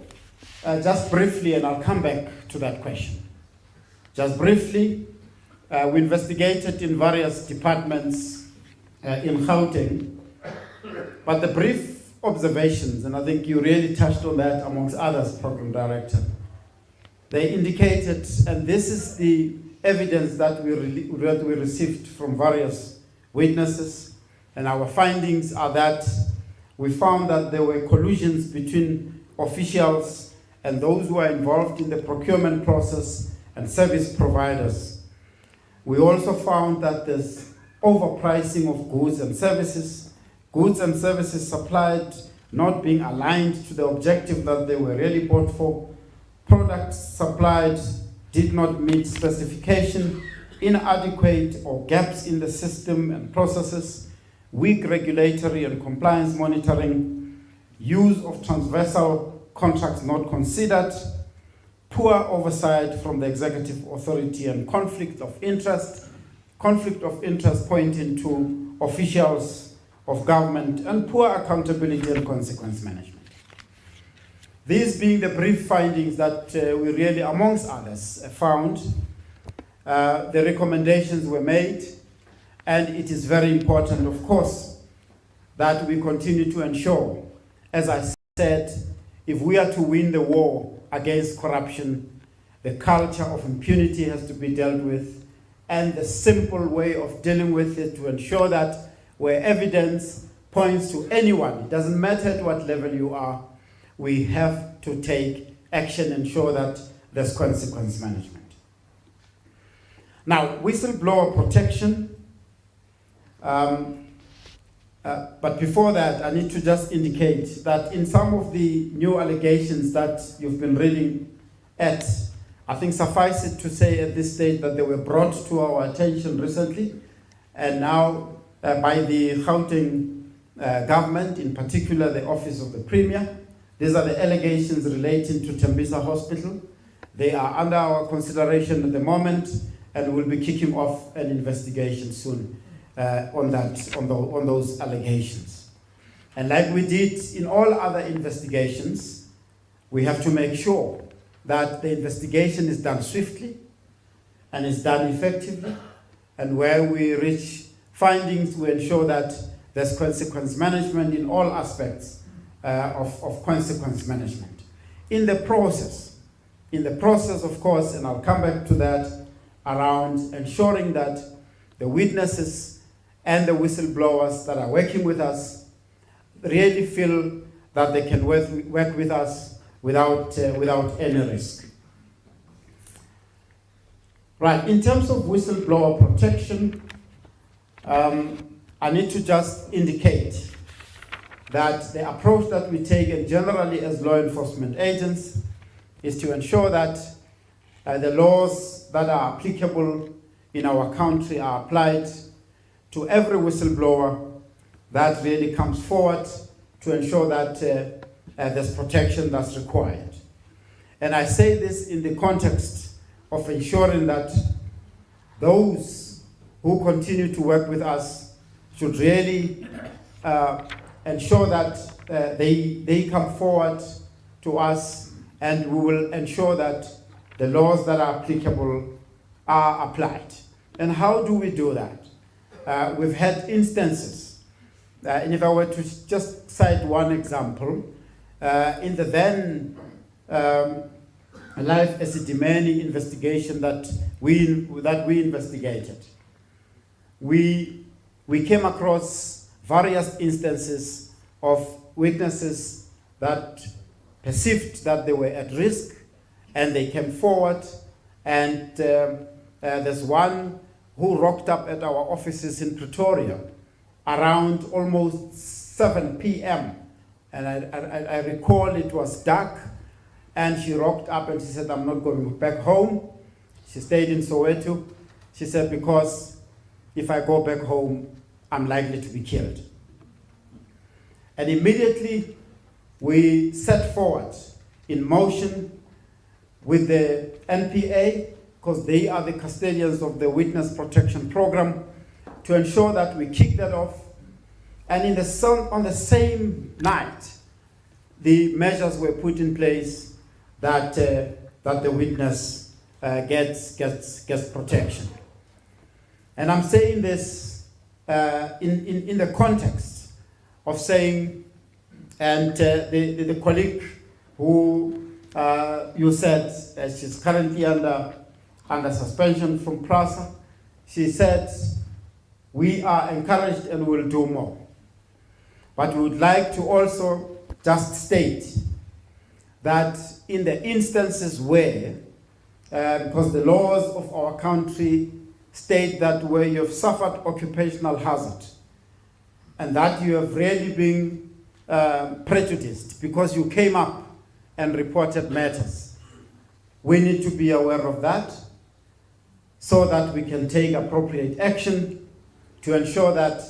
just briefly, and I'll come back to that question. Just briefly, we investigated in various departments in Gauteng, but the brief observations, and I think you really touched on that amongst others, Program Director, they indicated, and this is the evidence that we received from various witnesses, and our findings are that we found that there were collusions between officials and those who are involved in the procurement process and service providers. We also found that there's overpricing of goods and services supplied not being aligned to the objective that they were really bought for, products supplied did not meet specification, inadequate or gaps in the system and processes, weak regulatory and compliance monitoring, use of transversal contracts not considered, poor oversight from the executive authority, and conflict of interest pointing to officials of government, and poor accountability and consequence management. These being the brief findings that we really, amongst others, found. The recommendations were made, and it is very important, of course, that we continue to ensure, as I said, if we are to win the war against corruption, the culture of impunity has to be dealt with, and the simple way of dealing with it to ensure that where evidence points to anyone, it doesn't matter at what level you are, we have to take action and ensure that there's consequence management. Now, whistleblower protection, but before that, I need to just indicate that in some of the new allegations that you've been reading at, I think suffice it to say at this stage that they were brought to our attention recently, and now by the Gauteng government, in particular the Office of the Premier. These are the allegations relating to Tembisa Hospital. They are under our consideration at the moment, and we'll be kicking off an investigation soon on those allegations. And like we did in all other investigations, we have to make sure that the investigation is done swiftly and is done effectively, and where we reach findings, we ensure that there's consequence management in all aspects of consequence management. In the process, of course, and I'll come back to that, around ensuring that the witnesses and the whistleblowers that are working with us really feel that they can work with us without any risk. Right, in terms of whistleblower protection, I need to just indicate that the approach that we take, and generally as law enforcement agents, is to ensure that the laws that are applicable in our country are applied to every whistleblower that really comes forward to ensure that there's protection that's required. And I say this in the context of ensuring that those who continue to work with us should really ensure that they come forward to us, and we will ensure that the laws that are applicable are applied. And how do we do that? We've had instances, and if I were to just cite one example, in the then Life Esidimeni investigation that we investigated, we came across various instances of witnesses that perceived that they were at risk, and they came forward, and there's one who rocked up at our offices in Pretoria around almost 7 p.m. And I recall it was dark, and she rocked up and she said, I'm not going back home. She stayed in Soweto. She said, because if I go back home, I'm likely to be killed. And immediately we set forward in motion with the NPA, because they are the custodians of the Witness Protection Program, to ensure that we kick that off. And on the same night, the measures were put in place that the witness gets protection. And I'm saying this in the context of saying, and the colleague who you said she's currently under suspension from PRASA, she said, we are encouraged and will do more. But we would like to also just state that in the instances where, because the laws of our country state that where you have suffered occupational hazard and that you have really been prejudiced because you came up and reported matters, we need to be aware of that so that we can take appropriate action to ensure that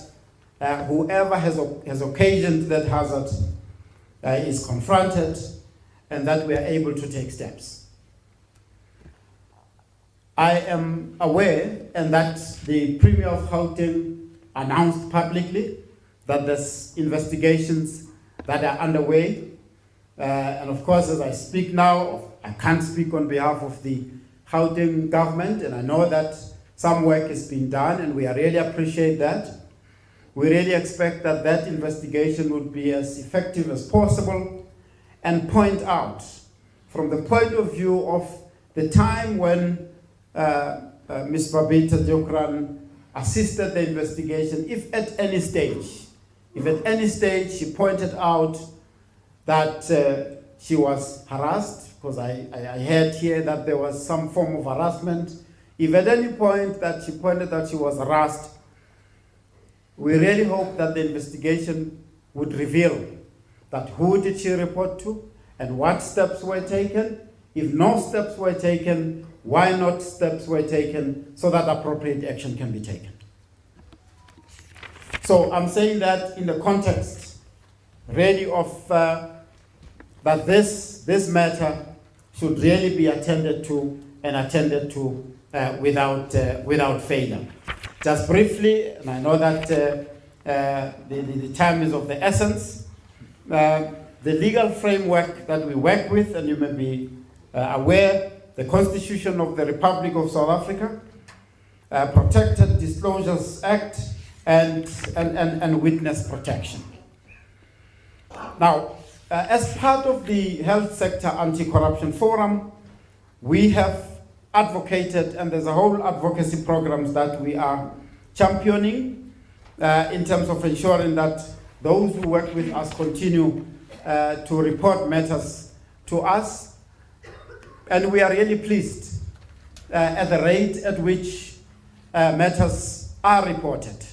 whoever has occasioned that hazard is confronted and that we are able to take steps. I am aware, and that the Premier of Gauteng announced publicly that there's investigations that are underway. And of course, as I speak now, I can't speak on behalf of the Gauteng government, and I know that some work is being done, and we really appreciate that. We really expect that that investigation would be as effective as possible and point out, from the point of view of the time when Ms. Babita Deokaran assisted the investigation, if at any stage she pointed out that she was harassed, because I heard here that there was some form of harassment. If at any point that she pointed that she was harassed, we really hope that the investigation would reveal that who did she report to and what steps were taken. If no steps were taken, why not steps were taken, so that appropriate action can be taken. So I'm saying that in the context really of that this matter should really be attended to and attended to without failure. Just briefly, and I know that the time is of the essence, the legal framework that we work with, and you may be aware, the Constitution of the Republic of South Africa, Protected Disclosures Act, and witness protection. Now, as part of the Health Sector Anti-Corruption Forum, we have advocated, and there's a whole advocacy programs that we are championing in terms of ensuring that those who work with us continue to report matters to us. And we are really pleased at the rate at which matters are reported.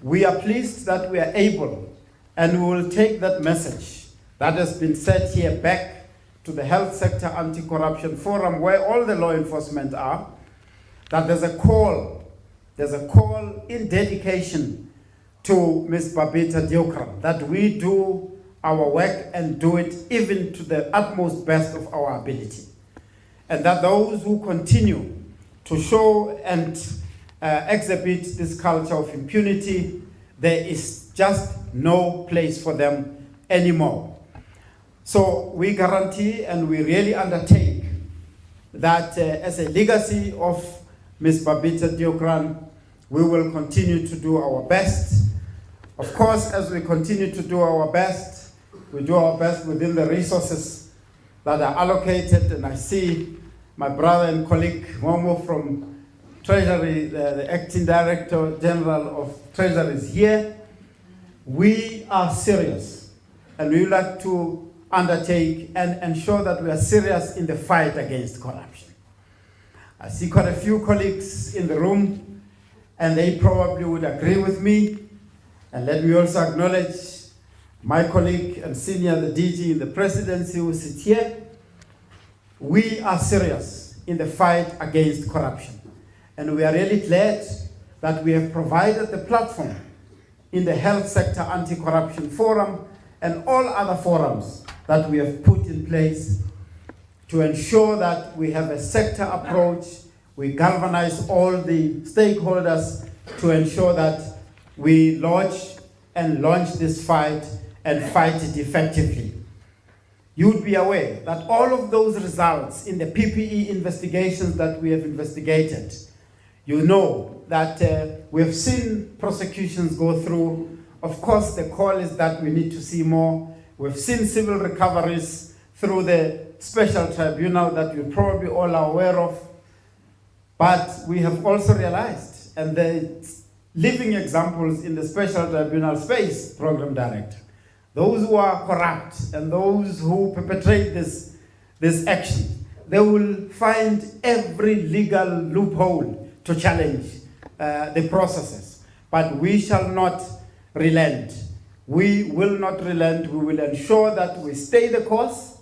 We are pleased that we are able, and we will take that message that has been said here back to the Health Sector Anti-Corruption Forum, where all the law enforcement are, that there's a call in dedication to Ms. Babita Deokaran, that we do our work and do it even to the utmost best of our ability. and that those who continue to show and exhibit this culture of impunity, there is just no place for them anymore. So we guarantee and we really undertake that as a legacy of Ms. Babita Deokaran, we will continue to do our best. Of course, as we continue to do our best, we do our best within the resources that are allocated, and I see my brother and colleague Momo from Treasury, the Acting Director General of Treasury is here. We are serious, and we would like to undertake and ensure that we are serious in the fight against corruption. I see quite a few colleagues in the room, and they probably would agree with me. And let me also acknowledge my colleague and senior, the DG in the presidency who sits here. We are serious in the fight against corruption. And we are really glad that we have provided the platform in the Health Sector Anti-Corruption Forum and all other forums that we have put in place to ensure that we have a sector approach, we galvanize all the stakeholders to ensure that we launch this fight and fight it effectively. You would be aware that all of those results in the PPE investigations that we have investigated, you know that we have seen prosecutions go through. Of course, the call is that we need to see more. We've seen civil recoveries through the special tribunal that you probably all are aware of. But we have also realized, and the living examples in the special tribunal space, Program Director, those who are corrupt and those who perpetrate this action, they will find every legal loophole to challenge the processes. But we shall not relent. We will not relent. We will ensure that we stay the course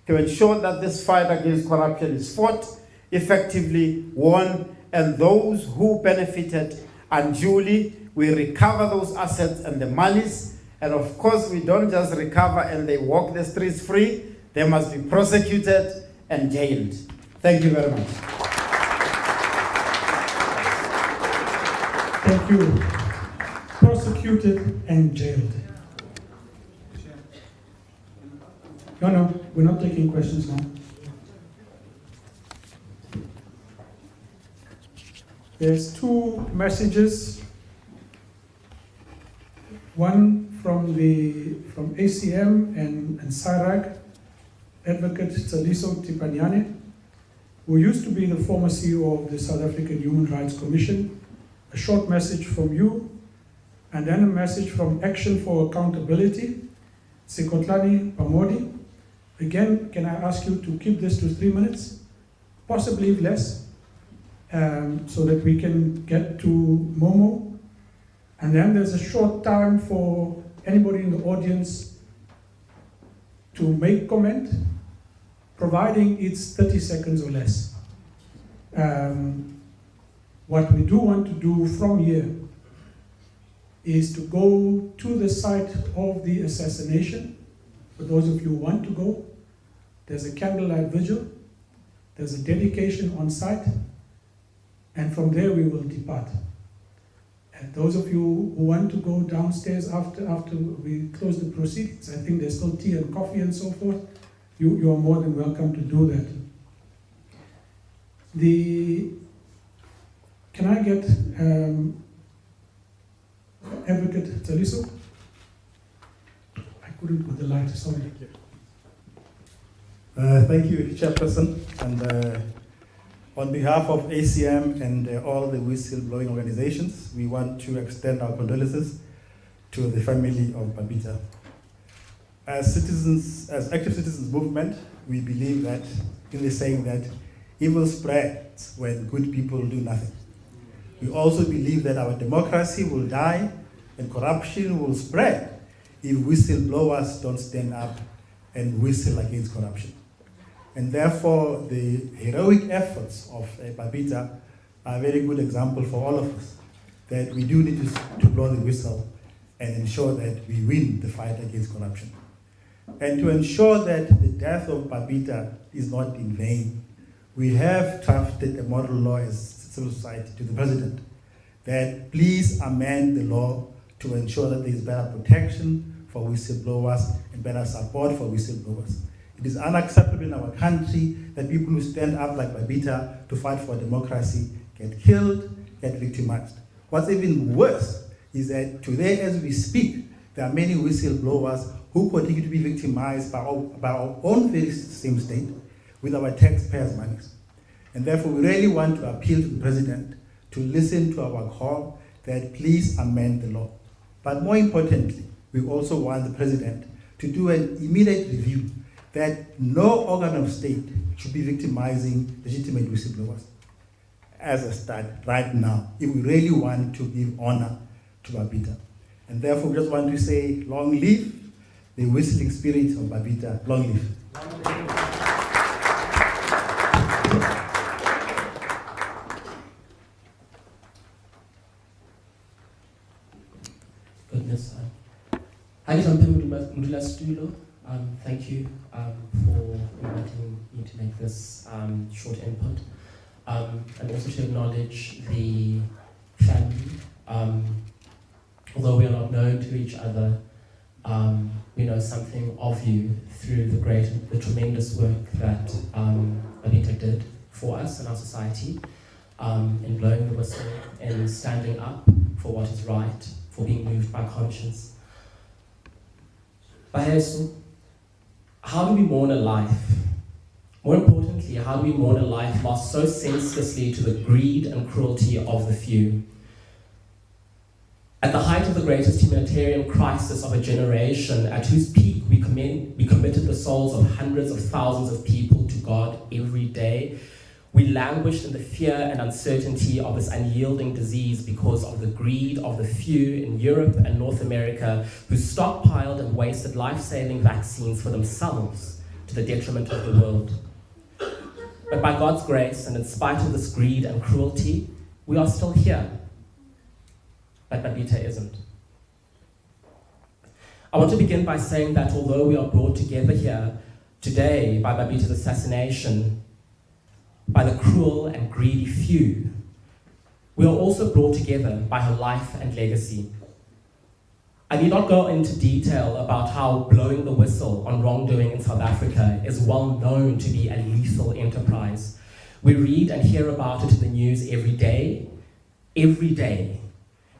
to ensure that this fight against corruption is fought effectively, won, and those who benefited unduly, we recover those assets and the monies. And of course, we don't just recover and they walk the streets free. They must be prosecuted and jailed. Thank you very much. Thank you. Prosecuted and jailed. No, we're not taking questions now. There's two messages. One from ACM and SIRAG, Advocate Tsaliso Tipanyane, who used to be the former CEO of the South African Human Rights Commission. A short message from you, and then a message from Action for Accountability, Sikotlani Pamodi. Again, can I ask you to keep this to 3 minutes, possibly less, so that we can get to Momo. And then there's a short time for anybody in the audience to make comment, providing it's 30 seconds or less. What we do want to do from here is to go to the site of the assassination. For those of you who want to go, there's a candlelight vigil, there's a dedication on site, and from there we will depart. And those of you who want to go downstairs after we close the proceedings, I think there's still tea and coffee and so forth, you are more than welcome to do that. Can I get Advocate Tsaliso? I couldn't put the light, sorry. Thank you, Chairperson. And on behalf of ACM and all the whistleblowing organizations, we want to extend our condolences to the family of Babita. As citizens, as active citizens movement, we believe that in the saying that evil spreads when good people do nothing. We also believe that our democracy will die and corruption will spread if whistleblowers don't stand up and whistle against corruption. And therefore, the heroic efforts of Babita are a very good example for all of us, that we do need to blow the whistle and ensure that we win the fight against corruption. And to ensure that the death of Babita is not in vain, we have drafted a model law as civil society to the president that please amend the law to ensure that there is better protection for whistleblowers and better support for whistleblowers. It is unacceptable in our country that people who stand up like Babita to fight for democracy get killed, get victimized. What's even worse is that today as we speak, there are many whistleblowers who continue to be victimized by our own very same state with our taxpayers' money. And therefore, we really want to appeal to the president to listen to our call that please amend the law. But more importantly, we also want the president to do an immediate review that no organ of state should be victimizing legitimate whistleblowers as a start right now, if we really want to give honor to Babita. And therefore, we just want to say, long live the whistling spirit of Babita, long live. Goodness. Thank you for inviting me to make this short input. And also to acknowledge the family. Although we are not known to each other, we know something of you through the tremendous work that Babita did for us and our society, in blowing the whistle, in standing up for what is right, for being moved by conscience. Bahesu, how do we mourn a life? More importantly, how do we mourn a life lost so senselessly to the greed and cruelty of the few? At the height of the greatest humanitarian crisis of a generation, at whose peak we committed the souls of hundreds of thousands of people to God every day, we languished in the fear and uncertainty of this unyielding disease because of the greed of the few in Europe and North America who stockpiled and wasted life-saving vaccines for themselves to the detriment of the world. But by God's grace, and in spite of this greed and cruelty, we are still here. But Babita isn't. I want to begin by saying that although we are brought together here today by Babita's assassination, by the cruel and greedy few, we are also brought together by her life and legacy. I need not go into detail about how blowing the whistle on wrongdoing in South Africa is well known to be a lethal enterprise. We read and hear about it in the news every day.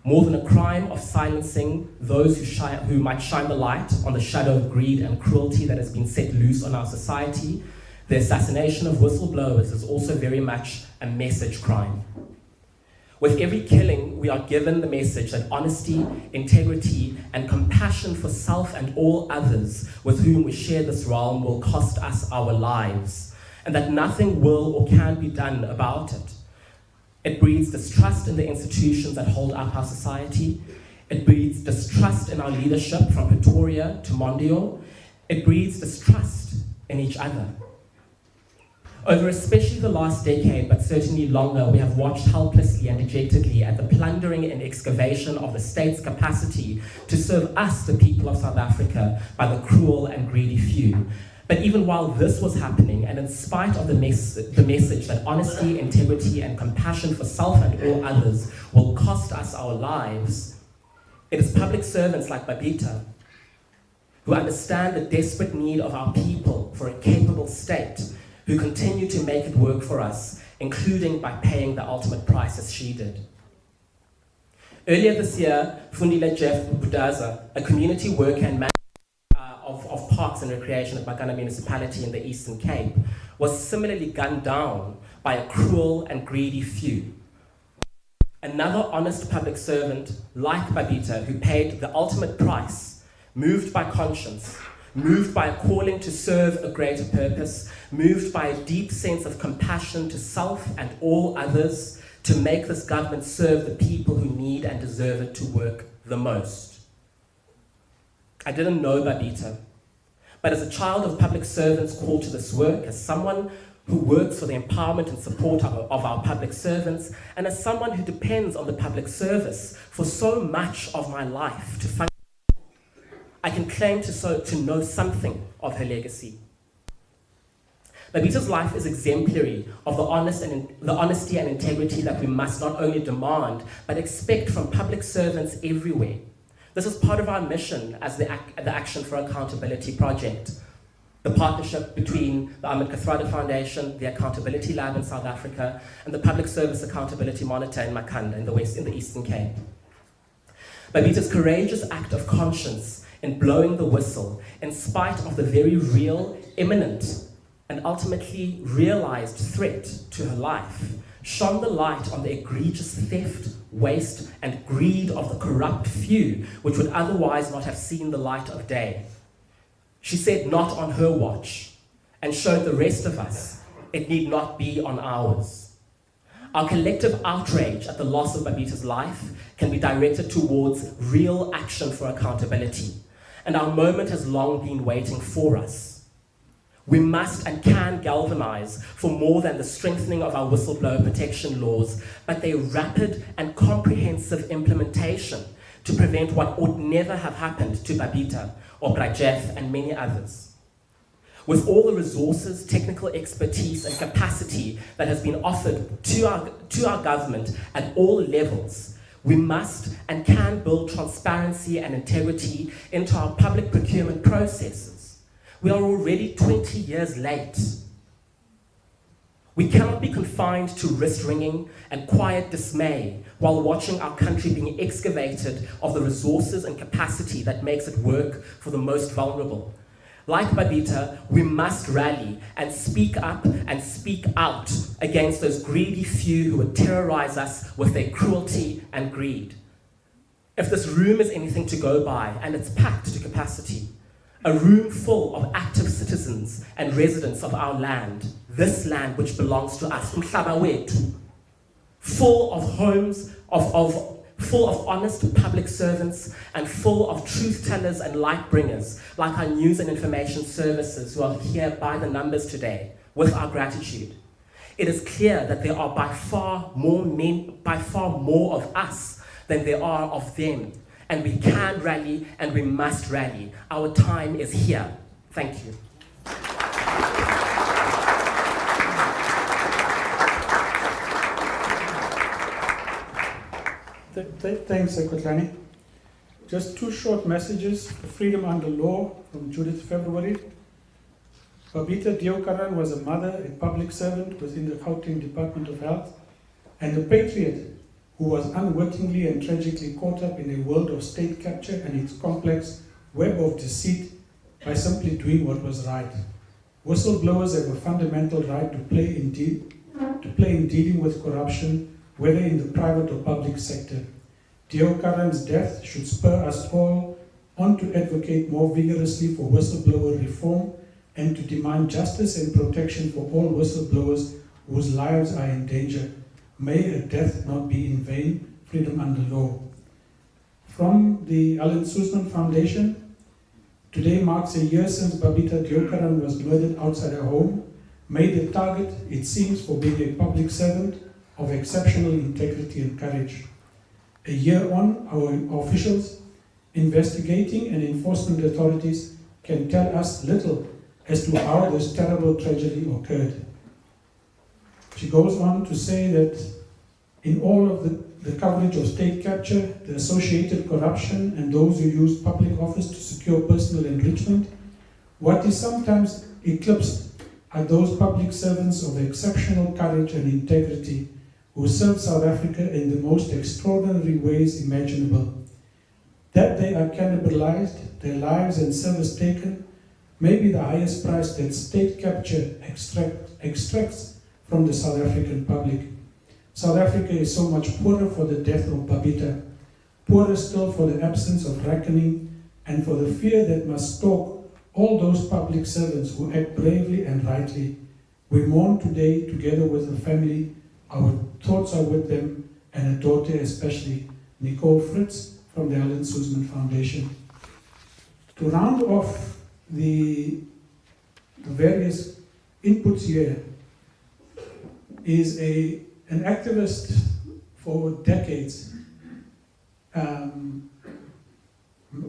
More than a crime of silencing those who might shine the light on the shadow of greed and cruelty that has been set loose on our society, the assassination of whistleblowers is also very much a message crime. With every killing, we are given the message that honesty, integrity, and compassion for self and all others with whom we share this realm will cost us our lives, and that nothing will or can be done about it. It breeds distrust in the institutions that hold up our society. It breeds distrust in our leadership from Pretoria to Mondio. It breeds distrust in each other. Over especially the last decade, but certainly longer, we have watched helplessly and dejectedly at the plundering and excavation of the state's capacity to serve us, the people of South Africa, by the cruel and greedy few. But even while this was happening, and in spite of the message that honesty, integrity, and compassion for self and all others will cost us our lives, it is public servants like Babita who understand the desperate need of our people for a capable state, who continue to make it work for us, including by paying the ultimate price as she did. Earlier this year, Fundile Jeff Budaza, a community worker and manager of parks and recreation at Bakana municipality in the Eastern Cape, was similarly gunned down by a cruel and greedy few. Another honest public servant like Babita, who paid the ultimate price, moved by conscience, moved by a calling to serve a greater purpose, moved by a deep sense of compassion to self and all others, to make this government serve the people who need and deserve it to work the most. I didn't know Babita, but as a child of public servants called to this work, as someone who works for the empowerment and support of our public servants, and as someone who depends on the public service for so much of my life to function, I can claim to know something of her legacy. Babita's life is exemplary of the honesty and integrity that we must not only demand, but expect from public servants everywhere. This is part of our mission as the Action for Accountability project, the partnership between the Ahmed Kathrada Foundation, the Accountability Lab in South Africa, and the Public Service Accountability Monitor in Makanda in the Eastern Cape. Babita's courageous act of conscience in blowing the whistle, in spite of the very real, imminent, and ultimately realized threat to her life, shone the light on the egregious theft, waste, and greed of the corrupt few, which would otherwise not have seen the light of day. She said, "Not on her watch," and showed the rest of us it need not be on ours. Our collective outrage at the loss of Babita's life can be directed towards real action for accountability, and our moment has long been waiting for us. We must and can galvanize for more than the strengthening of our whistleblower protection laws, but their rapid and comprehensive implementation to prevent what ought never have happened to Babita or Brajef and many others. With all the resources, technical expertise, and capacity that has been offered to our government at all levels, we must and can build transparency and integrity into our public procurement processes. We are already 20 years late. We cannot be confined to wrist-wringing and quiet dismay while watching our country being excavated of the resources and capacity that makes it work for the most vulnerable. Like Babita, we must rally and speak up and speak out against those greedy few who would terrorize us with their cruelty and greed. If this room is anything to go by, and it's packed to capacity, a room full of active citizens and residents of our land, this land which belongs to us, umhlaba wethu, full of homes, full of honest public servants, and full of truth tellers and light bringers, like our news and information services who are here by the numbers today, with our gratitude. It is clear that there are by far more of us than there are of them. And we can rally, and we must rally. Our time is here. Thank you. Thanks, Kotlani. Just two short messages. Freedom Under Law from Judith February. Babita Deokaran was a mother, a public servant within the Gauteng Department of Health, and a patriot who was unwittingly and tragically caught up in a world of state capture and its complex web of deceit by simply doing what was right. Whistleblowers have a fundamental right to play in dealing with corruption, whether in the private or public sector. Deokaran's death should spur us all on to advocate more vigorously for whistleblower reform and to demand justice and protection for all whistleblowers whose lives are in danger. May a death not be in vain. Freedom Under Law. From the Alan Suzman Foundation, today marks a year since Babita Deokaran was murdered outside her home, made a target, it seems, for being a public servant of exceptional integrity and courage. A year on, our officials, investigating and enforcement authorities can tell us little as to how this terrible tragedy occurred. She goes on to say that in all of the coverage of state capture, the associated corruption, and those who use public office to secure personal enrichment, what is sometimes eclipsed are those public servants of exceptional courage and integrity who serve South Africa in the most extraordinary ways imaginable. That they are cannibalized, their lives and service taken, may be the highest price that state capture extracts from the South African public. South Africa is so much poorer for the death of Babita, poorer still for the absence of reckoning and for the fear that must stalk all those public servants who act bravely and rightly. We mourn today together with the family. Our thoughts are with them, and her daughter especially, Nicole Fritz from the Alan Suzman Foundation. To round off the various inputs here, is an activist for decades,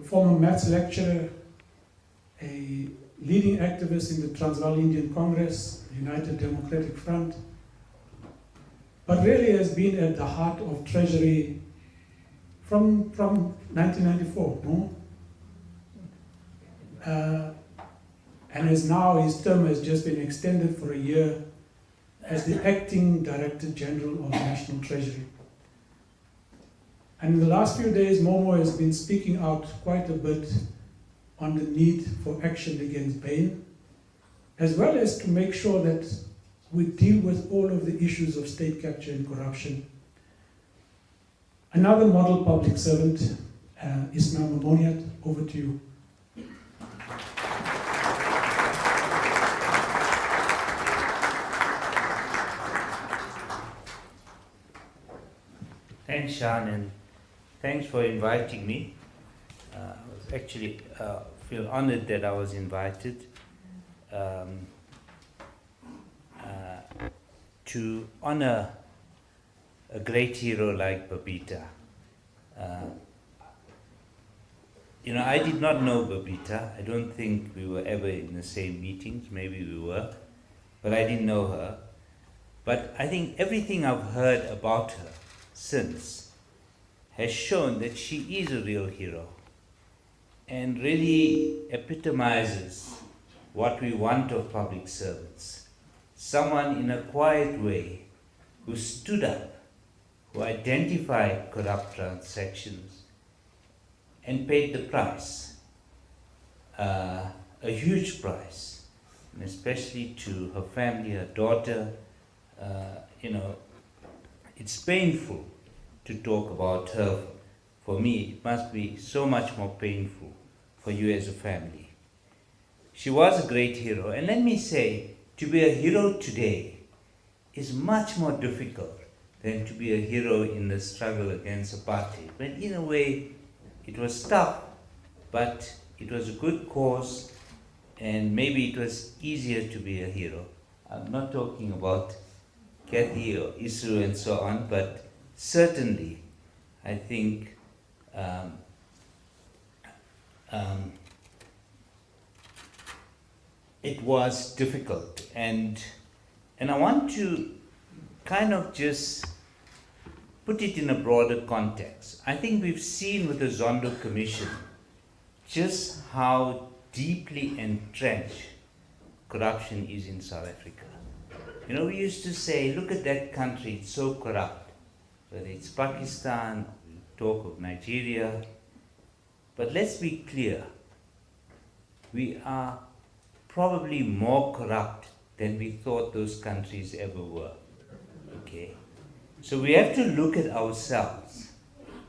former maths lecturer, a leading activist in the Transvaal Indian Congress, United Democratic Front, but really has been at the heart of Treasury from 1994, no? And as now his term has just been extended for a year as the Acting Director General of National Treasury. And in the last few days, Momo has been speaking out quite a bit on the need for action against Bain, as well as to make sure that we deal with all of the issues of state capture and corruption. Another model public servant, Ismail Mamoniat, over to you. Thanks, Sean, and thanks for inviting me. I was actually feel honored that I was invited to honor a great hero like Babita. You know, I did not know Babita. I don't think we were ever in the same meetings. Maybe we were, but I didn't know her. But I think everything I've heard about her since has shown that she is a real hero and really epitomizes what we want of public servants. Someone in a quiet way who stood up, who identified corrupt transactions and paid the price, a huge price, and especially to her family, her daughter. You know, it's painful to talk about her. For me, it must be so much more painful for you as a family. She was a great hero, and let me say, to be a hero today is much more difficult than to be a hero in the struggle against apartheid. But in a way, it was tough, but it was a good cause, and maybe it was easier to be a hero. I'm not talking about Kathy or Isu and so on, but certainly, I think it was difficult, and I want to kind of just put it in a broader context. I think we've seen with the Zondo Commission just how deeply entrenched corruption is in South Africa. You know, we used to say, look at that country, it's so corrupt. Whether it's Pakistan, we talk of Nigeria. But let's be clear, we are probably more corrupt than we thought those countries ever were. Okay? So we have to look at ourselves.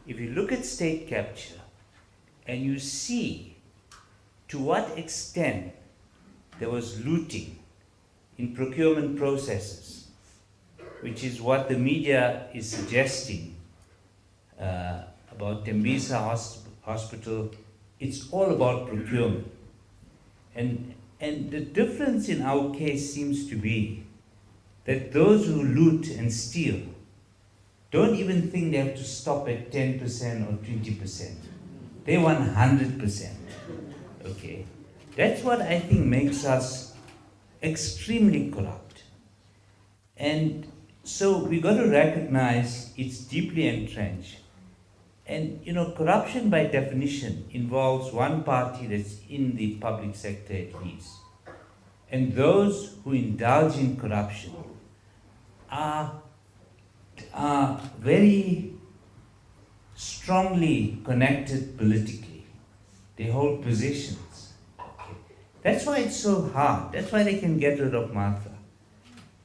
If you look at state capture and you see to what extent there was looting in procurement processes, which is what the media is suggesting about Tembisa Hospital, it's all about procurement. And the difference in our case seems to be that those who loot and steal don't even think they have to stop at 10% or 20%. They want 100%. Okay? That's what I think makes us extremely corrupt. And so we got to recognize it's deeply entrenched. And you know, corruption by definition involves one party that's in the public sector at least. And those who indulge in corruption are very strongly connected politically. They hold positions. Okay. That's why it's so hard. That's why they can get rid of Martha.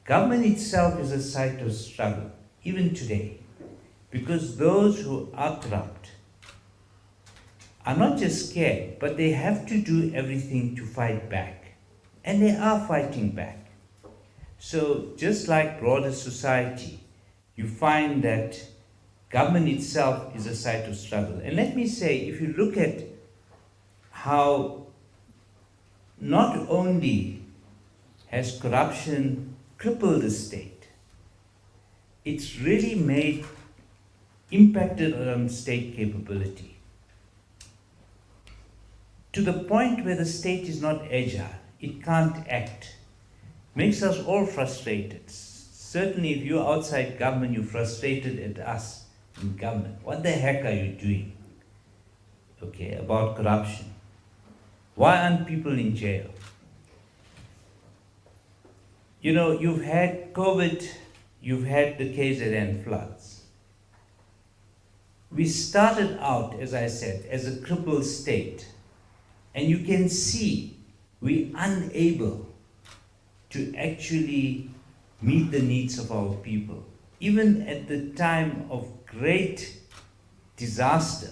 Government itself is a site of struggle, even today. Because those who are corrupt are not just scared, but they have to do everything to fight back. And they are fighting back. So just like broader society, you find that government itself is a site of struggle. And let me say, if you look at how not only has corruption crippled the state, it's really impacted on state capability. to the point where the state is not agile, it can't act. Makes us all frustrated. Certainly if you're outside government, you're frustrated at us in government. What the heck are you doing? Okay, about corruption. Why aren't people in jail? You know, you've had COVID, you've had the KZN floods. We started out, as I said, as a crippled state. And you can see we're unable to actually meet the needs of our people. Even at the time of great disaster,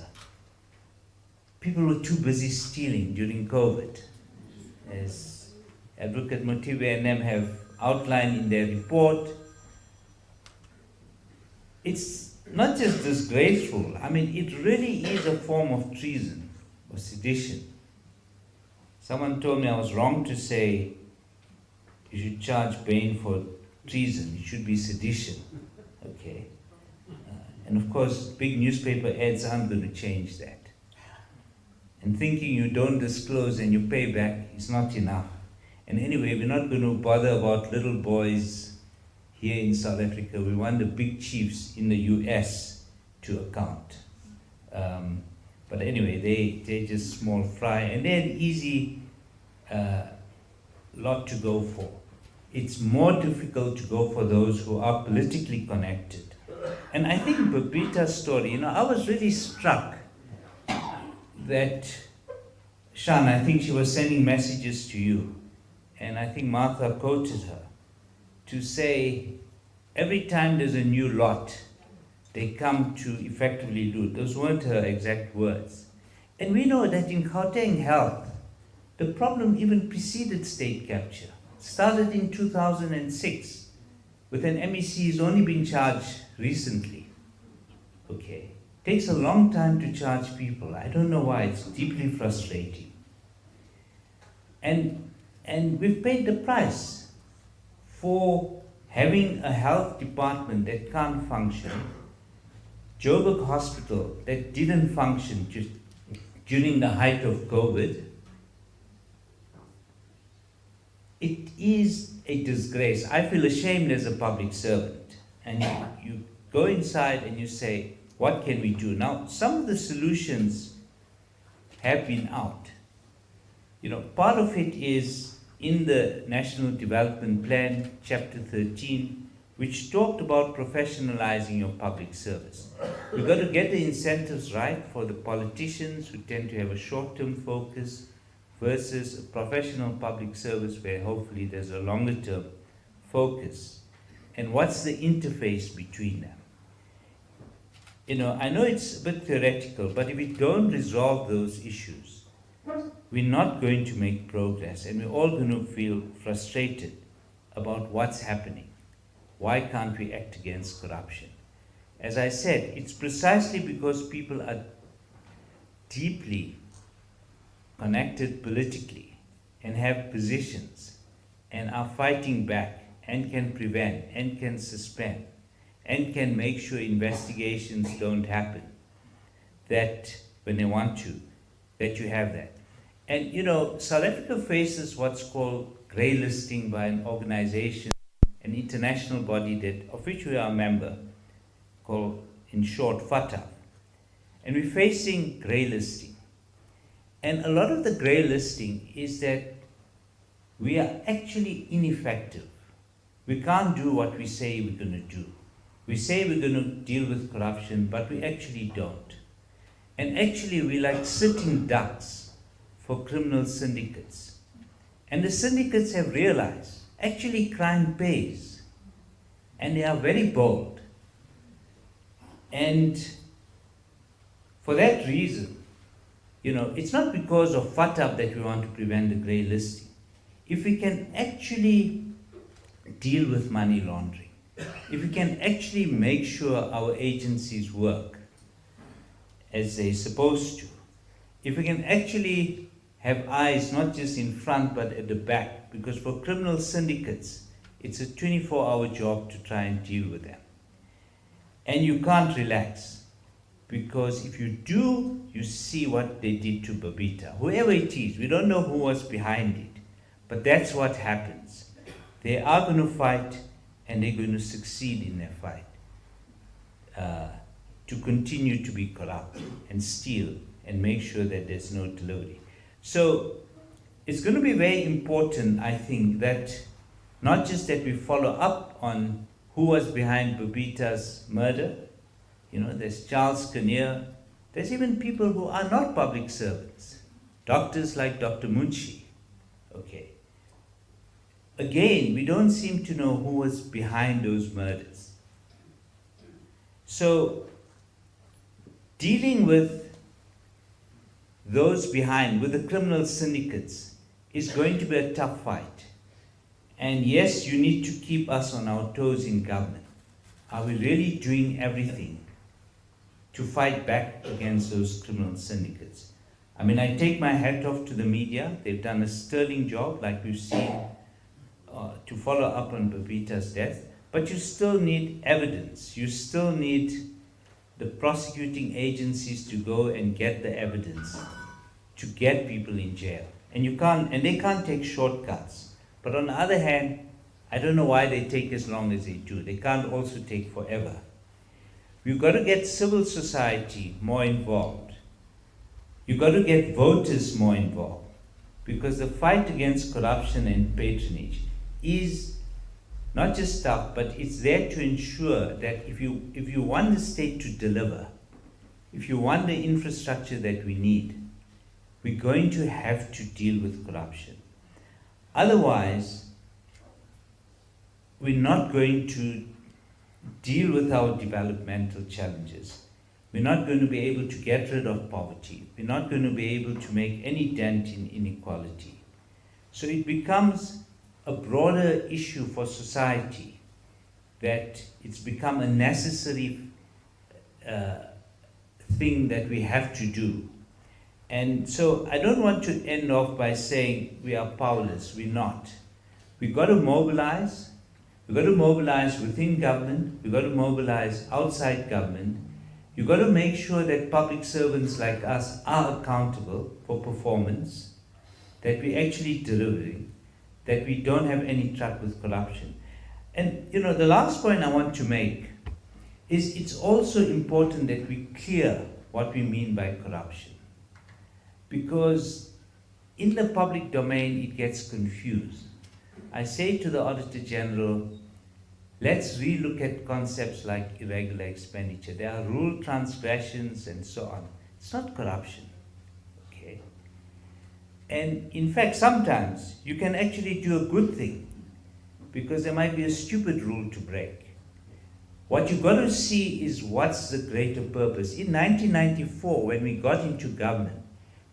people were too busy stealing during COVID. As Advocate Motibe and them have outlined in their report, it's not just disgraceful, I mean, it really is a form of treason or sedition. Someone told me I was wrong to say you should charge Bain for treason, it should be sedition. Okay. And of course, big newspaper ads aren't going to change that. And thinking you don't disclose and you pay back is not enough. And anyway, we're not going to bother about little boys here in South Africa. We want the big chiefs in the US to account. But anyway, they're just small fry, and they're an easy lot to go for. It's more difficult to go for those who are politically connected. And I think Babita's story, you know, I was really struck that, Shan, I think she was sending messages to you, and I think Martha quoted her, to say every time there's a new lot, they come to effectively loot. Those weren't her exact words. And we know that in Gauteng Health, the problem even preceded state capture. It started in 2006, with an MEC who's only been charged recently. Okay. Takes a long time to charge people. I don't know why, it's deeply frustrating. And we've paid the price for having a health department that can't function, Joburg Hospital that didn't function just during the height of COVID. It is a disgrace. I feel ashamed as a public servant. And you go inside and you say, what can we do? Now, some of the solutions have been out. You know, part of it is in the National Development Plan, Chapter 13, which talked about professionalizing your public service. We've got to get the incentives right for the politicians who tend to have a short-term focus versus a professional public service where hopefully there's a longer-term focus. And what's the interface between them? You know, I know it's a bit theoretical, but if we don't resolve those issues, we're not going to make progress, and we're all going to feel frustrated about what's happening. Why can't we act against corruption? As I said, it's precisely because people are deeply connected politically and have positions and are fighting back and can prevent and can suspend and can make sure investigations don't happen, that when they want to, that you have that. And you know, South Africa faces what's called grey listing by an organization, an international body of which we are a member, called, in short, FATF. And we're facing grey listing. And a lot of the grey listing is that we are actually ineffective. We can't do what we say we're going to do. We say we're going to deal with corruption, but we actually don't. And actually, we're like sitting ducks for criminal syndicates. And the syndicates have realized, actually crime pays. And they are very bold. And for that reason, you know, it's not because of FATF that we want to prevent the grey listing. If we can actually deal with money laundering, if we can actually make sure our agencies work as they're supposed to, if we can actually have eyes not just in front but at the back, because for criminal syndicates, it's a 24-hour job to try and deal with them. And you can't relax. because if you do, you see what they did to Babita. Whoever it is, we don't know who was behind it, but that's what happens. They are going to fight, and they're going to succeed in their fight to continue to be corrupt and steal and make sure that there's no delivery. So it's going to be very important, I think, that not just that we follow up on who was behind Babita's murder. You know, there's Charles Kinnear. There's even people who are not public servants. Doctors like Dr. Munshi. Okay. Again, we don't seem to know who was behind those murders. So, dealing with those behind, with the criminal syndicates, is going to be a tough fight. And yes, you need to keep us on our toes in government. Are we really doing everything to fight back against those criminal syndicates? I mean, I take my hat off to the media. They've done a sterling job, like we've seen, to follow up on Babita's death. But you still need evidence. You still need the prosecuting agencies to go and get the evidence to get people in jail. And they can't take shortcuts. But on the other hand, I don't know why they take as long as they do. They can't also take forever. We've got to get civil society more involved. You've got to get voters more involved, because the fight against corruption and patronage is not just tough, but it's there to ensure that if you want the state to deliver, if you want the infrastructure that we need, we're going to have to deal with corruption. Otherwise, we're not going to deal with our developmental challenges. We're not going to be able to get rid of poverty. We're not going to be able to make any dent in inequality. So it becomes a broader issue for society, that it's become a necessary thing that we have to do. And so I don't want to end off by saying we are powerless. We're not. We've got to mobilize. We've got to mobilize within government. We've got to mobilize outside government. You've got to make sure that public servants like us are accountable for performance, that we're actually delivering, that we don't have any truck with corruption. And you know, the last point I want to make is it's also important that we clear what we mean by corruption. Because in the public domain it gets confused. I say to the Auditor General, let's relook at concepts like irregular expenditure. There are rule transgressions and so on. It's not corruption, okay? And in fact, sometimes you can actually do a good thing because there might be a stupid rule to break. What you've got to see is what's the greater purpose. In 1994, when we got into government,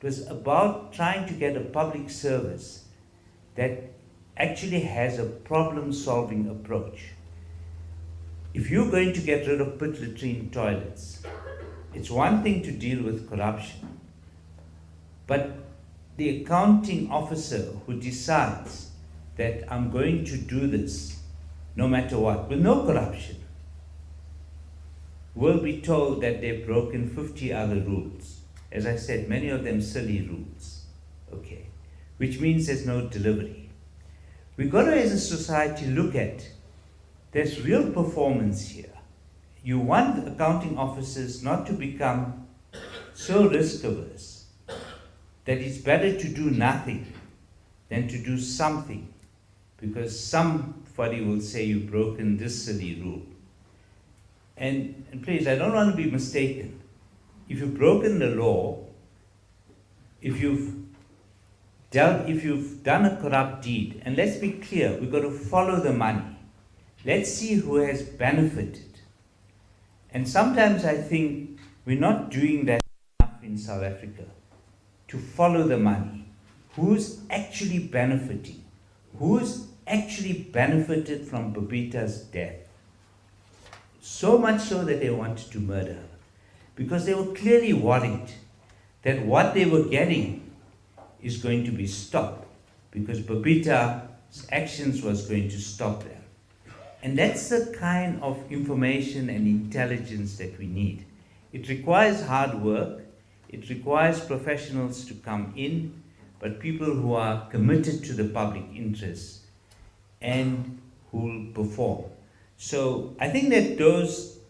it was about trying to get a public service that actually has a problem-solving approach. If you're going to get rid of pit latrine toilets, it's one thing to deal with corruption, but the accounting officer who decides that I'm going to do this no matter what, with no corruption, will be told that they've broken 50 other rules. As I said, many of them silly rules, okay, which means there's no delivery. We've got to, as a society, look at there's real performance here. You want accounting officers not to become so risk-averse that it's better to do nothing than to do something, because somebody will say you've broken this silly rule. And please, I don't want to be mistaken. If you've broken the law, if you've done a corrupt deed, and let's be clear, we've got to follow the money. Let's see who has benefited. And sometimes I think we're not doing that enough in South Africa, to follow the money. Who's actually benefiting? Who's actually benefited from Babita's death? So much so that they wanted to murder her, because they were clearly worried that what they were getting is going to be stopped, because Babita's actions was going to stop them. And that's the kind of information and intelligence that we need. It requires hard work, it requires professionals to come in, but people who are committed to the public interest and who will perform. So I think that those,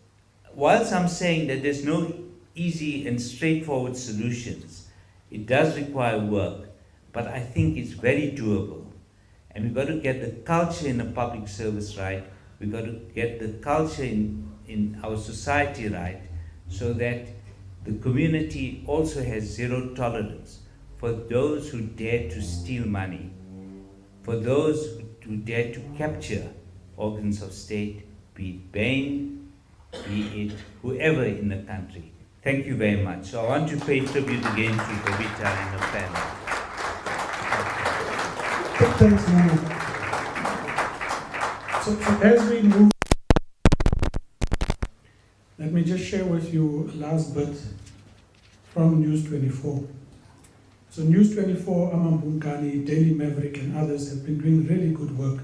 whilst I'm saying that there's no easy and straightforward solutions, it does require work, but I think it's very doable. And we've got to get the culture in the public service right, we've got to get the culture in our society right, so that the community also has zero tolerance for those who dare to steal money, for those who dare to capture organs of state, be it Bain, be it whoever in the country. Thank you very much. So I want to pay tribute again to Babita and her family. Thanks, Manu. So as we move, let me just share with you last bit from News 24. So News 24, Amambungani, Daily Maverick and others have been doing really good work.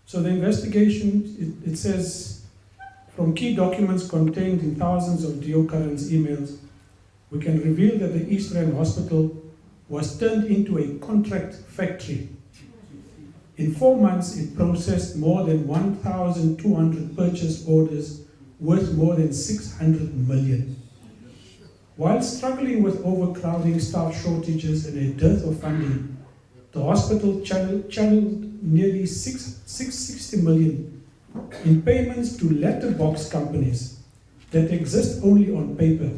So the investigation, it says, from key documents contained in thousands of Deokaran's emails, we can reveal that the East Rand Hospital was turned into a contract factory. In 4 months, it processed more than 1,200 purchase orders worth more than 600 million. While struggling with overcrowding, staff shortages and a dearth of funding, the hospital channeled nearly 660 million in payments to letterbox companies that exist only on paper.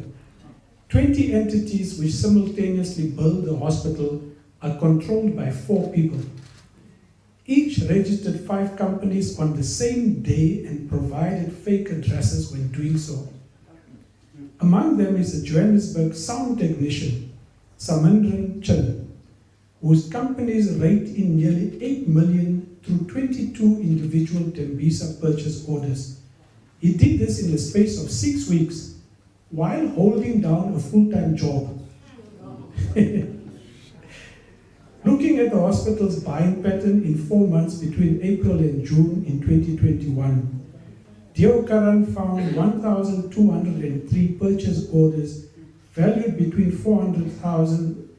20 entities which simultaneously bill the hospital are controlled by 4 people. Each registered 5 companies on the same day and provided fake addresses when doing so. Among them is a Johannesburg sound technician, Samandran Chin, whose companies rate in nearly 8 million through 22 individual Tembisa purchase orders. He did this in the space of 6 weeks while holding down a full-time job. Looking at the hospital's buying pattern in 4 months between April and June in 2021, Deokaran found 1,203 purchase orders valued between 400,000,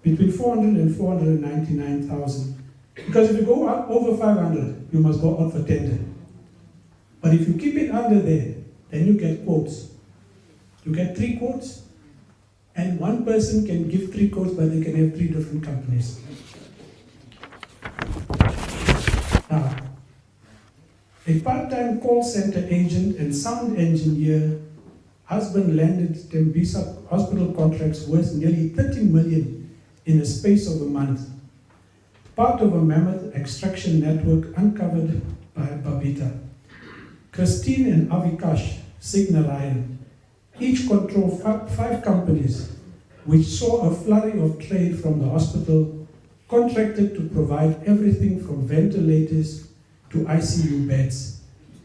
between 400 and 499,000. Because if you go up over 500, you must go out for tender. But if you keep it under there, then you get quotes. You get 3 quotes, and one person can give 3 quotes, but they can have 3 different companies. Now, a part-time call center agent and sound engineer husband landed Tembisa hospital contracts worth nearly 30 million in a space of a month. Part of a mammoth extraction network uncovered by Babita. Christine and Avikash Signalayan each control 5 companies which saw a flurry of trade from the hospital, contracted to provide everything from ventilators to ICU beds.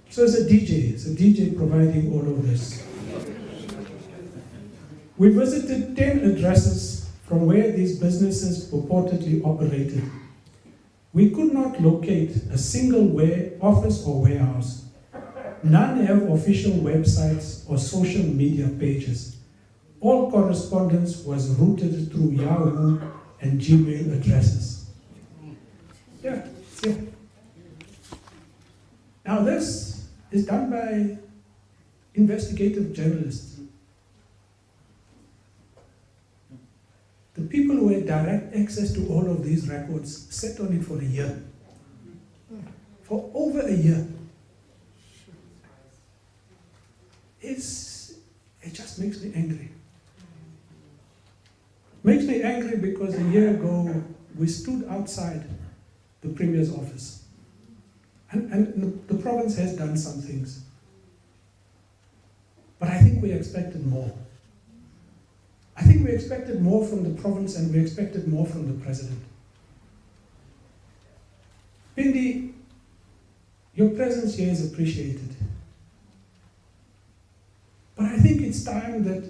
So it's a DJ providing all of this. We visited 10 addresses from where these businesses purportedly operated. We could not locate a single office or warehouse. None have official websites or social media pages. All correspondence was routed through Yahoo and Gmail addresses. Yeah, see. Now this is done by investigative journalists. The people who had direct access to all of these records sat on it for a year. For over a year. It just makes me angry. Makes me angry because a year ago we stood outside the Premier's office. And the province has done some things. But I think we expected more. I think we expected more from the province and we expected more from the president. Pindi, your presence here is appreciated. But I think it's time that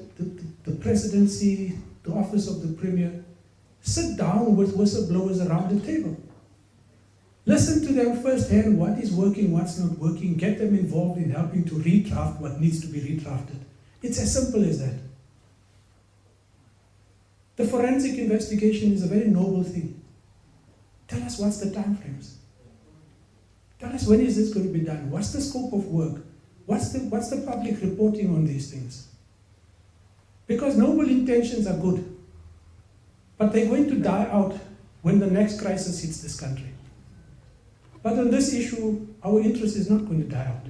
the presidency, the office of the Premier, sit down with whistleblowers around the table. Listen to them firsthand, what is working, what's not working, get them involved in helping to redraft what needs to be redrafted. It's as simple as that. The forensic investigation is a very noble thing. Tell us what's the time frames. Tell us when is this going to be done? What's the scope of work? What's the public reporting on these things? Because noble intentions are good, but they're going to die out when the next crisis hits this country. But on this issue, our interest is not going to die out.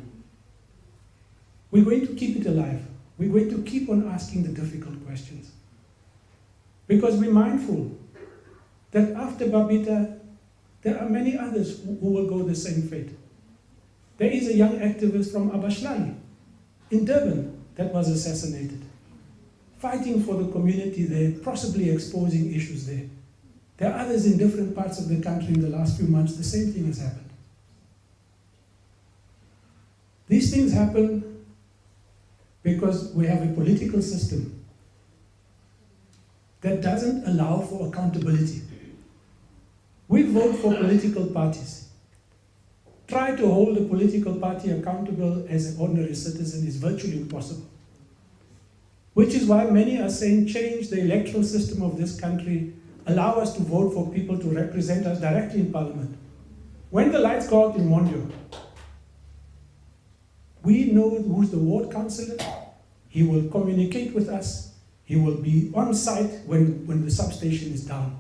We're going to keep it alive. We're going to keep on asking the difficult questions. Because we're mindful that after Babita, there are many others who will go the same fate. There is a young activist from Abashlali in Durban that was assassinated, fighting for the community there, possibly exposing issues there. There are others in different parts of the country in the last few months, the same thing has happened. These things happen because we have a political system that doesn't allow for accountability. We vote for political parties. Try to hold a political party accountable as an ordinary citizen is virtually impossible. Which is why many are saying change the electoral system of this country, allow us to vote for people to represent us directly in parliament. When the lights go out in Mondio, we know who's the ward councillor. He will communicate with us. He will be on site when the substation is down.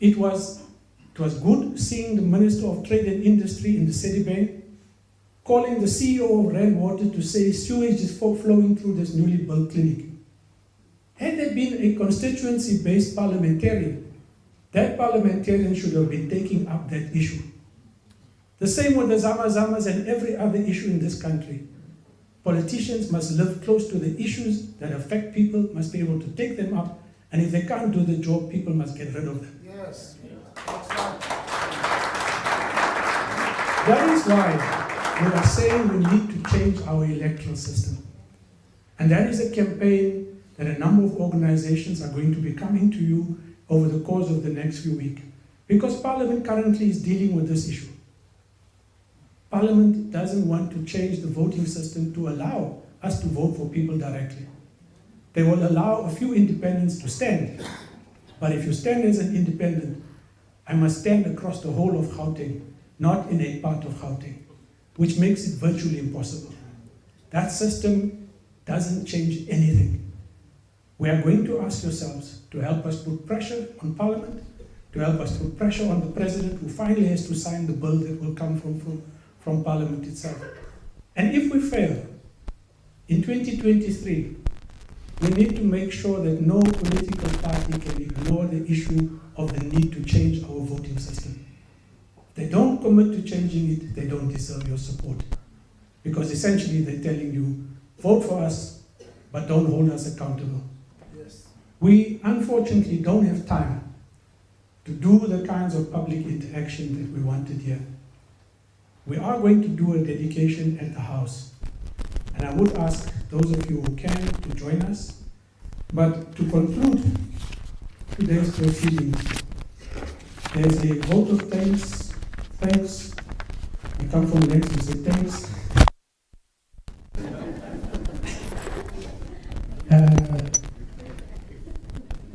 It was good seeing the Minister of Trade and Industry in the Citibank calling the CEO of Rand Water to say sewage is flowing through this newly built clinic. Had there been a constituency-based parliamentarian, that parliamentarian should have been taking up that issue. The same with the Zama-Zamas and every other issue in this country. Politicians must live close to the issues that affect people, must be able to take them up, and if they can't do the job, people must get rid of them. Yes. That is why we are saying we need to change our electoral system. And that is a campaign that a number of organizations are going to be coming to you over the course of the next few weeks. Because Parliament currently is dealing with this issue. Parliament doesn't want to change the voting system to allow us to vote for people directly. They will allow a few independents to stand. But if you stand as an independent, I must stand across the whole of Gauteng, not in a part of Gauteng, which makes it virtually impossible. That system doesn't change anything. We are going to ask yourselves to help us put pressure on Parliament, to help us put pressure on the President, who finally has to sign the bill that will come from Parliament itself. And if we fail, in 2023, we need to make sure that no political party can ignore the issue of the need to change our voting system. If they don't commit to changing it, they don't deserve your support. Because essentially they're telling you, vote for us, but don't hold us accountable. Yes. We unfortunately don't have time to do the kinds of public interaction that we wanted here. We are going to do a dedication at the House. And I would ask those of you who can to join us. But to conclude today's proceedings, there's a vote of thanks. I come from next to say thanks.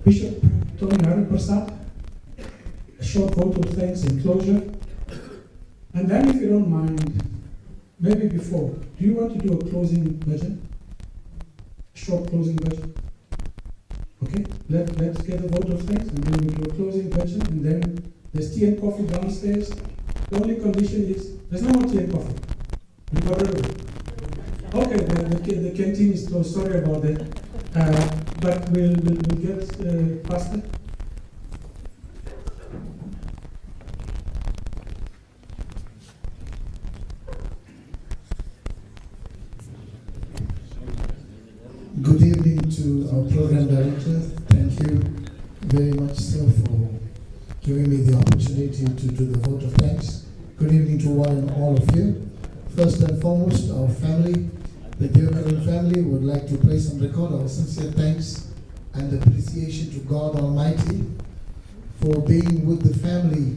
Bishop Tony Hariprasad, a short vote of thanks and closure. And then, if you don't mind, maybe before, do you want to do a closing version? Short closing version? Okay, let's get a vote of thanks and then we'll do a closing version, and then there's tea and coffee downstairs. The only condition is, there's no more tea and coffee. We got rid of it. Okay, the canteen is closed, sorry about that. But we'll get past it. Good evening to our program director. Thank you very much, sir, for giving me the opportunity to do the vote of thanks. Good evening to one and all of you. First and foremost, our family, the Deokaran family, would like to place on record our sincere thanks and appreciation to God Almighty for being with the family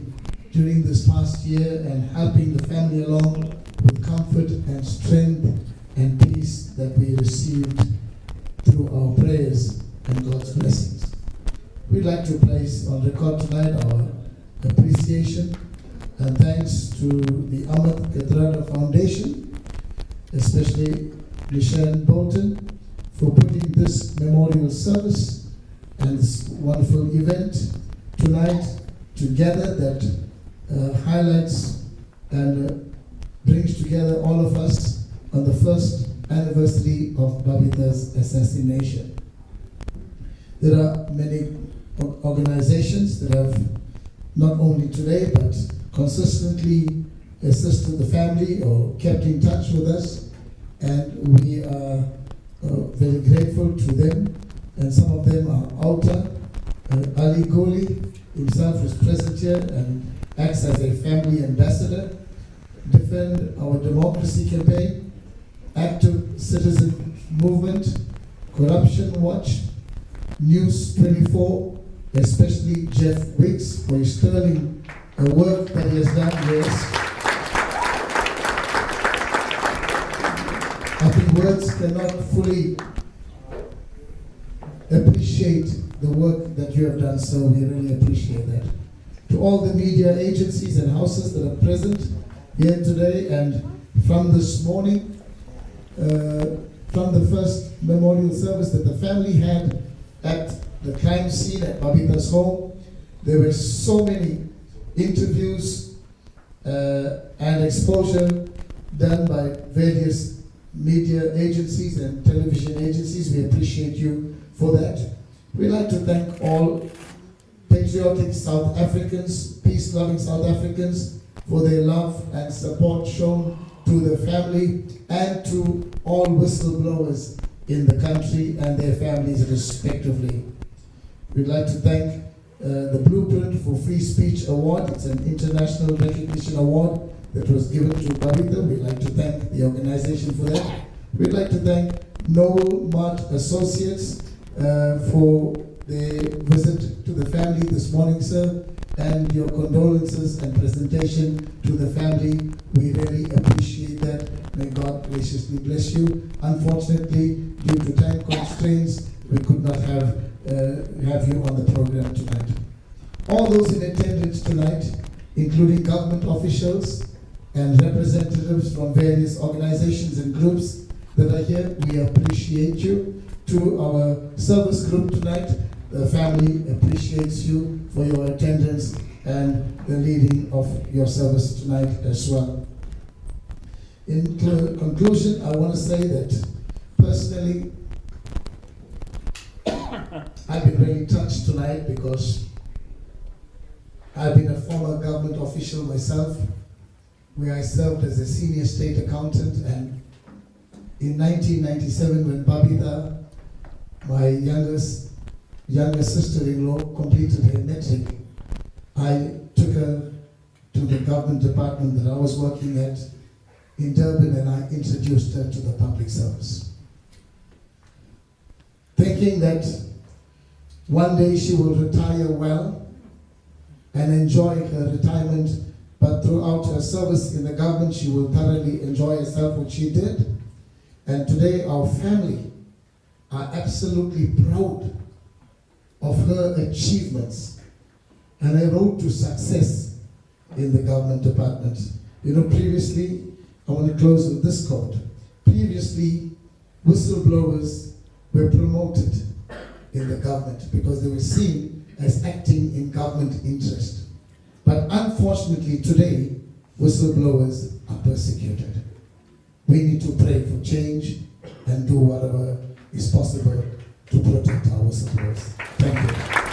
during this past year and helping the family along with comfort and strength and peace that we received through our prayers and God's blessings. We'd like to place on record tonight our appreciation and thanks to the Ahmed Kathrada Foundation, especially Lishan Bolton, for putting this memorial service and this wonderful event tonight together that highlights and brings together all of us on the first anniversary of Babita's assassination. There are many organizations that have not only today but consistently assisted the family or kept in touch with us, and we are very grateful to them. And some of them are Alta, Ali Goli himself is present here and acts as a family ambassador, Defend Our Democracy Campaign, Active Citizen Movement, Corruption Watch, News 24, especially Jeff Wicks for his sterling work that he has done. Yes, I think words cannot fully appreciate the work that you have done, so we really appreciate that. To all the media agencies and houses that are present here today and from this morning, from the first memorial service that the family had at the crime scene at Babita's home, there were so many interviews and exposure done by various media agencies and television agencies. We appreciate you for that. We'd like to thank all patriotic South Africans, peace-loving South Africans for their love and support shown to the family and to all whistleblowers in the country and their families respectively. We'd like to thank the Blueprint for Free Speech Award. It's an international recognition award that was given to Babita. We'd like to thank the organization for that. We'd like to thank Noel Mart Associates for the visit to the family this morning, sir, and your condolences and presentation to the family. We really appreciate that. May God graciously bless you. Unfortunately, due to time constraints, we could not have you on the program tonight. All those in attendance tonight, including government officials and representatives from various organizations and groups that are here, we appreciate you. To our service group tonight, the family appreciates you for your attendance and the leading of your service tonight as well. In conclusion, I want to say that personally, I've been really touched tonight because I've been a former government official myself, where I served as a senior state accountant, and in 1997 when Babita, my younger sister-in-law, completed her metric, I took her to the government department that I was working at in Durban, and I introduced her to the public service, thinking that one day she will retire well and enjoy her retirement, but throughout her service in the government she will thoroughly enjoy herself, which she did. And today our family are absolutely proud of her achievements and her road to success in the government department. You know, previously, I want to close with this quote. Previously, whistleblowers were promoted in the government because they were seen as acting in government interest. But unfortunately today, whistleblowers are persecuted. We need to pray for change and do whatever is possible to protect our whistleblowers. Thank you.